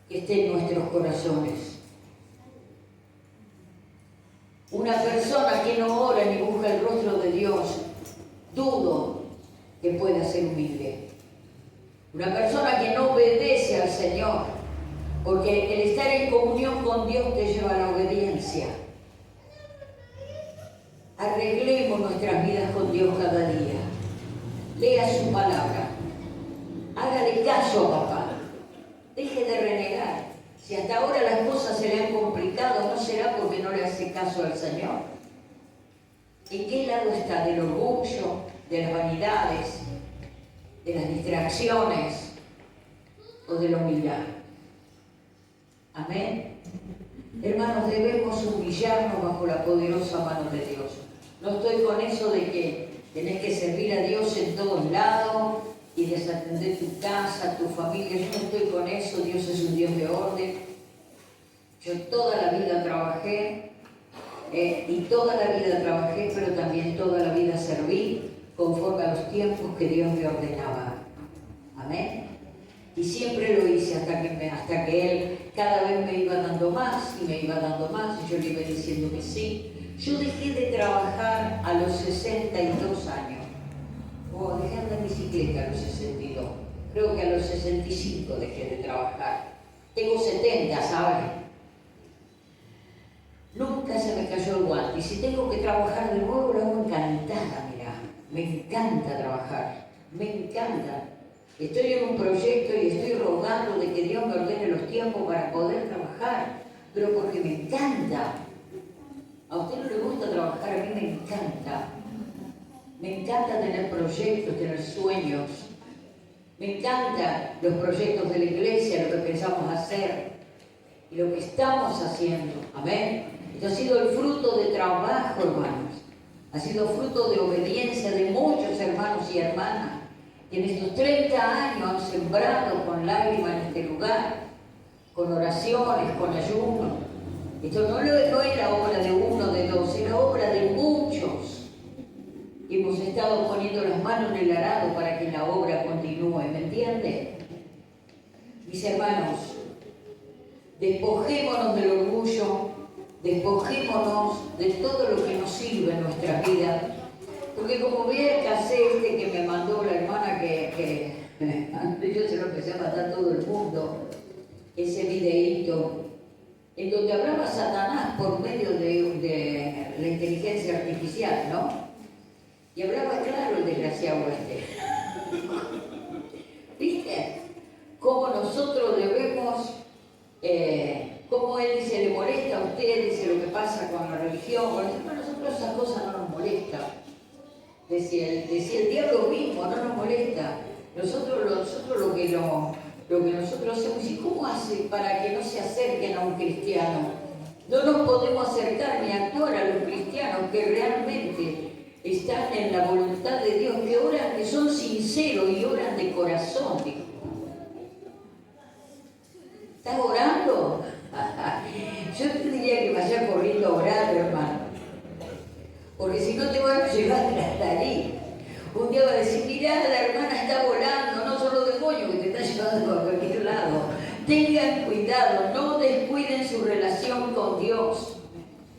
que esté en nuestros corazones. Una persona que no ora ni busca el rostro de Dios, dudo que pueda ser humilde. Una persona que no obedece al Señor, porque el estar en comunión con Dios te lleva a la obediencia. Arreglemos nuestras vidas con Dios cada día. Lea su palabra. Hágale caso a papá. Deje de renegar. Si hasta ahora las cosas se le han complicado, ¿no será porque no le hace caso al Señor? ¿En qué lado está? ¿Del orgullo? ¿De las vanidades? ¿De las distracciones? ¿O de la humildad? Amén. Hermanos, debemos humillarnos bajo la poderosa mano de Dios. No estoy con eso de que tenés que servir a Dios en todos lados y desatender tu casa, tu familia. Yo no estoy con eso. Dios es un Dios de orden. Yo toda la vida trabajé pero también toda la vida serví conforme a los tiempos que Dios me ordenaba. Amén. Y siempre lo hice hasta que Él cada vez me iba dando más y me iba dando más y yo le iba diciendo que sí. Yo dejé de trabajar a los 62 años. Dejé de andar en bicicleta a los 62. Creo que a los 65 dejé de trabajar. Tengo 70, ¿sabes? Nunca se me cayó el guante. Y si tengo que trabajar de nuevo, lo hago encantada, mirá. Me encanta trabajar. Me encanta. Estoy en un proyecto y estoy rogando de que Dios me ordene los tiempos para poder trabajar. Pero porque me encanta. A usted no le gusta trabajar, a mí me encanta. Me encanta tener proyectos, tener sueños. Me encantan los proyectos de la iglesia, lo que pensamos hacer y lo que estamos haciendo. Amén. Esto ha sido el fruto de trabajo, hermanos. Ha sido fruto de obediencia de muchos hermanos y hermanas que en estos 30 años han sembrado con lágrimas en este lugar, con oraciones, con ayuno. Esto no es la obra de uno, de dos, es la obra de muchos. Hemos estado poniendo las manos en el arado para que la obra continúe, ¿me entiende? Mis hermanos, despojémonos del orgullo, despojémonos de todo lo que nos sirve en nuestra vida. Porque como vi el cassette que me mandó la hermana que Yo se lo empecé a mandar a todo el mundo, ese videíto, en donde hablaba Satanás por medio de la inteligencia artificial, ¿no? Y hablaba claro el desgraciado este. ¿Viste? Cómo nosotros debemos, cómo él dice, le molesta a usted, dice lo que pasa con la religión, bueno, a nosotros esas cosas no nos molestan. Decía el diablo mismo, no nos molesta. Nosotros lo que nosotros hacemos, ¿y cómo hace para que no se acerquen a un cristiano? No nos podemos acercar ni actuar a los cristianos que realmente están en la voluntad de Dios, que oran, que son sinceros y oran de corazón. Dijo. ¿Estás orando? Yo te diría que vaya corriendo a orar, hermano. Porque si no te van a llevar hasta ahí. Un día va a decir, mirá, la hermana está volando, no son los demonios que te están llevando a cualquier lado. Tengan cuidado, no descuiden su relación con Dios.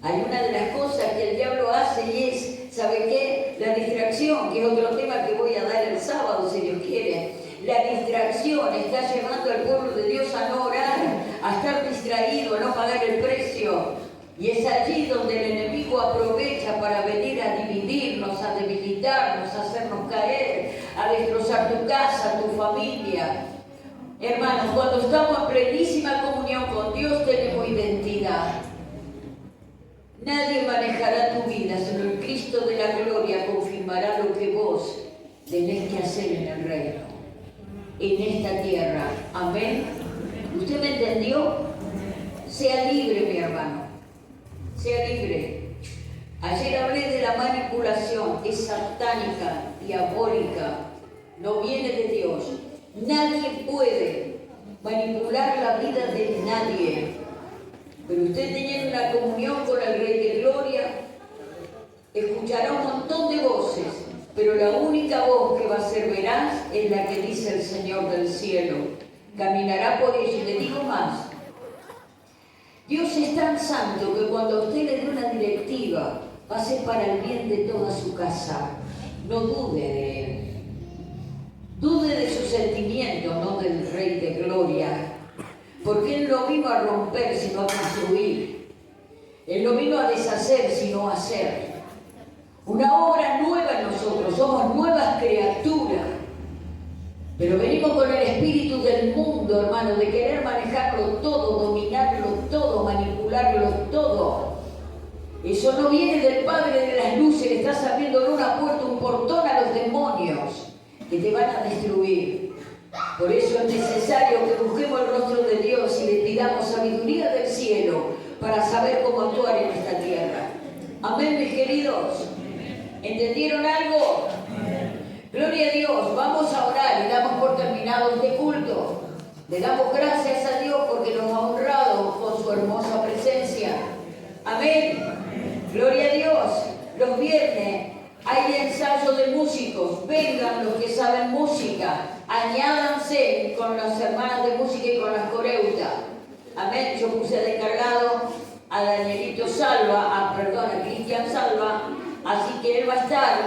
Hay una de las cosas que el diablo hace y es, ¿sabe qué? La distracción, que es otro tema que voy a dar el sábado, si Dios quiere. La distracción está llevando al pueblo de Dios a no orar, a estar distraído, a no pagar el precio. Y es allí donde el enemigo aprovecha para venir a dividirnos, a debilitarnos, a hacernos caer, a destrozar tu casa, tu familia. Hermanos, cuando estamos en plenísima comunión con Dios tenemos identidad. Nadie manejará tu vida, sino el Cristo de la gloria confirmará lo que vos tenés que hacer en el reino, en esta tierra. Amén. ¿Usted me entendió? Sea libre, mi hermano. Sea libre. Ayer hablé de la manipulación, es satánica, diabólica, no viene de Dios. Nadie puede manipular la vida de nadie. Pero usted teniendo una comunión con el Rey de Gloria, escuchará un montón de voces, pero la única voz que va a ser veraz es la que dice el Señor del cielo. Caminará por ella. Y le digo más. Dios es tan santo que cuando a usted le dé una directiva, va a ser para el bien de toda su casa. No dude de él. Dude de sus sentimientos, no del Rey de Gloria. Porque Él no vino a romper, sino a construir. Él no vino a deshacer, sino a hacer. Una obra nueva en nosotros, somos nuevas criaturas. Pero venimos con el espíritu del mundo, hermano, de querer manejarlo todo, dominarlo todo, manipularlo todo. Eso no viene del Padre de las luces, que estás abriendo una puerta, un portón a los demonios que te van a destruir. Por eso es necesario que busquemos el rostro de Dios y le pidamos sabiduría del cielo para saber cómo actuar en esta tierra. Amén, mis queridos. ¿Entendieron algo? Gloria a Dios, vamos a orar y damos por terminado este culto. Le damos gracias a Dios porque nos ha honrado con su hermosa presencia. Amén. Gloria a Dios. Los viernes hay ensayo de músicos. Vengan los que saben música. Añádanse con las hermanas de música y con las coreutas. Amén. Yo puse de encargado a Danielito Salva, a Cristian Salva. Así que él va a estar.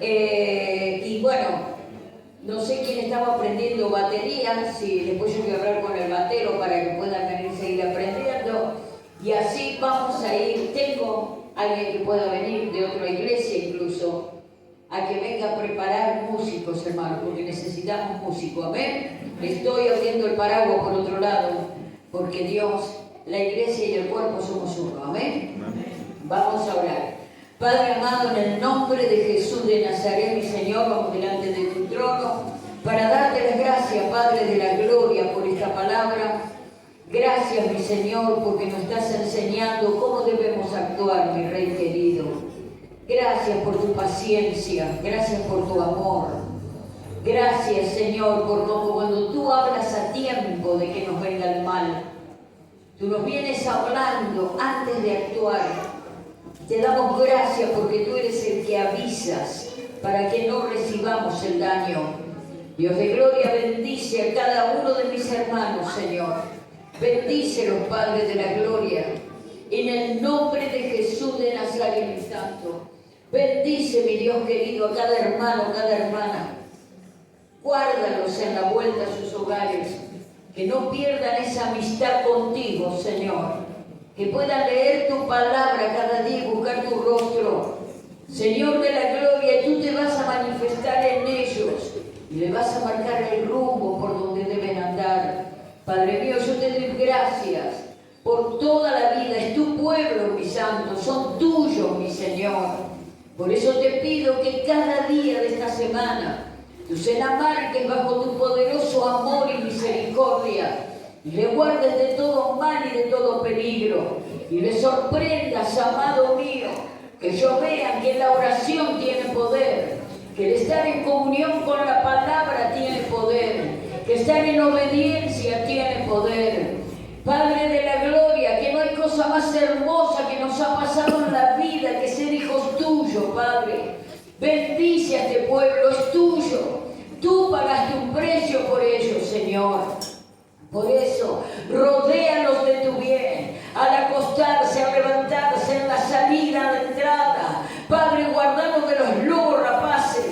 Y bueno, no sé quién estaba aprendiendo batería, si después yo voy a hablar con el batero para que puedan venir a seguir aprendiendo. Y así vamos a ir. Tengo alguien que pueda venir de otra iglesia incluso, a que venga a preparar músicos, hermanos, porque necesitamos músicos. Amén. Estoy abriendo el paraguas por otro lado, porque Dios, la iglesia y el cuerpo somos uno. Amén. Vamos a orar. Padre amado, en el nombre de Jesús de Nazaret, mi Señor, vamos delante de tu trono para darte las gracias, Padre de la gloria, por esta palabra. Gracias, mi Señor, porque nos estás enseñando cómo debemos actuar, mi Rey querido. Gracias por tu paciencia, gracias por tu amor. Gracias, Señor, por cómo cuando tú hablas a tiempo de que nos venga el mal, tú nos vienes hablando antes de actuar. Te damos gracias porque tú eres el que avisas para que no recibamos el daño. Dios de gloria, bendice a cada uno de mis hermanos, Señor. Bendícelos, Padre de la gloria. En el nombre de Jesús de Nazaret, mi santo. Bendice, mi Dios querido, a cada hermano, cada hermana. Guárdalos en la vuelta a sus hogares, que no pierdan esa amistad contigo, Señor. Que puedan leer tu palabra cada día y buscar tu rostro. Señor de la gloria, tú te vas a manifestar en ellos y le vas a marcar el rumbo por donde deben andar. Padre mío, yo te doy gracias por toda la vida. Es tu pueblo, mi santo, son tuyos, mi Señor. Por eso te pido que cada día de esta semana tú se la marques bajo tu poderoso amor y misericordia, y le guardes de todo mal y de todo peligro, y le sorprendas, amado mío, que ellos vean que la oración tiene poder, que el estar en comunión con la palabra tiene poder, que estar en obediencia tiene poder. Padre de la gloria, que no hay cosa más hermosa que nos ha pasado en la vida que ser hijos tuyos, Padre. Bendice a este pueblo, es tuyo. Tú pagaste un precio por ellos, Señor. Por eso, rodéalos de tu bien, al acostarse, al levantarse, en la salida, a la entrada. Padre, guardanos de los lobos rapaces.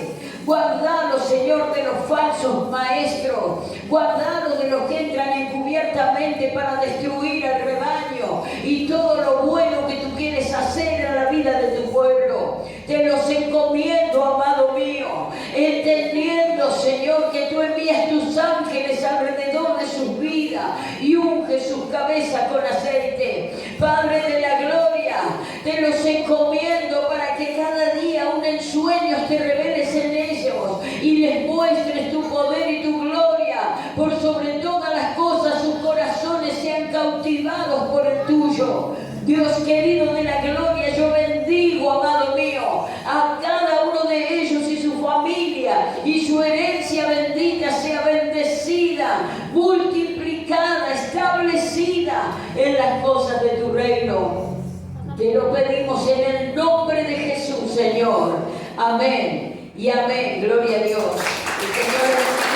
Guardanos, Señor, de los falsos maestros. Guardanos de los que entran encubiertamente para destruir al rebaño y todo lo bueno que tú quieres hacer en la vida de tu pueblo. Te los encomiendo, amado mío, entendiendo, Señor, que tú envías tus ángeles alrededor de sus vidas y unges sus cabezas con aceite. Padre de la gloria, te los encomiendo para que cada día, aún en sueños, te reveles en ellos y les muestres tu poder y tu gloria. Por sobre todas las cosas, sus corazones sean cautivados por el tuyo. Dios querido de la gloria, yo bendigo, amado mío, a cada uno de ellos y su familia, y su herencia bendita sea bendecida, multiplicada, establecida en las cosas de tu reino. Te lo pedimos en el nombre de Jesús, Señor. Amén y amén. Gloria a Dios. El Señor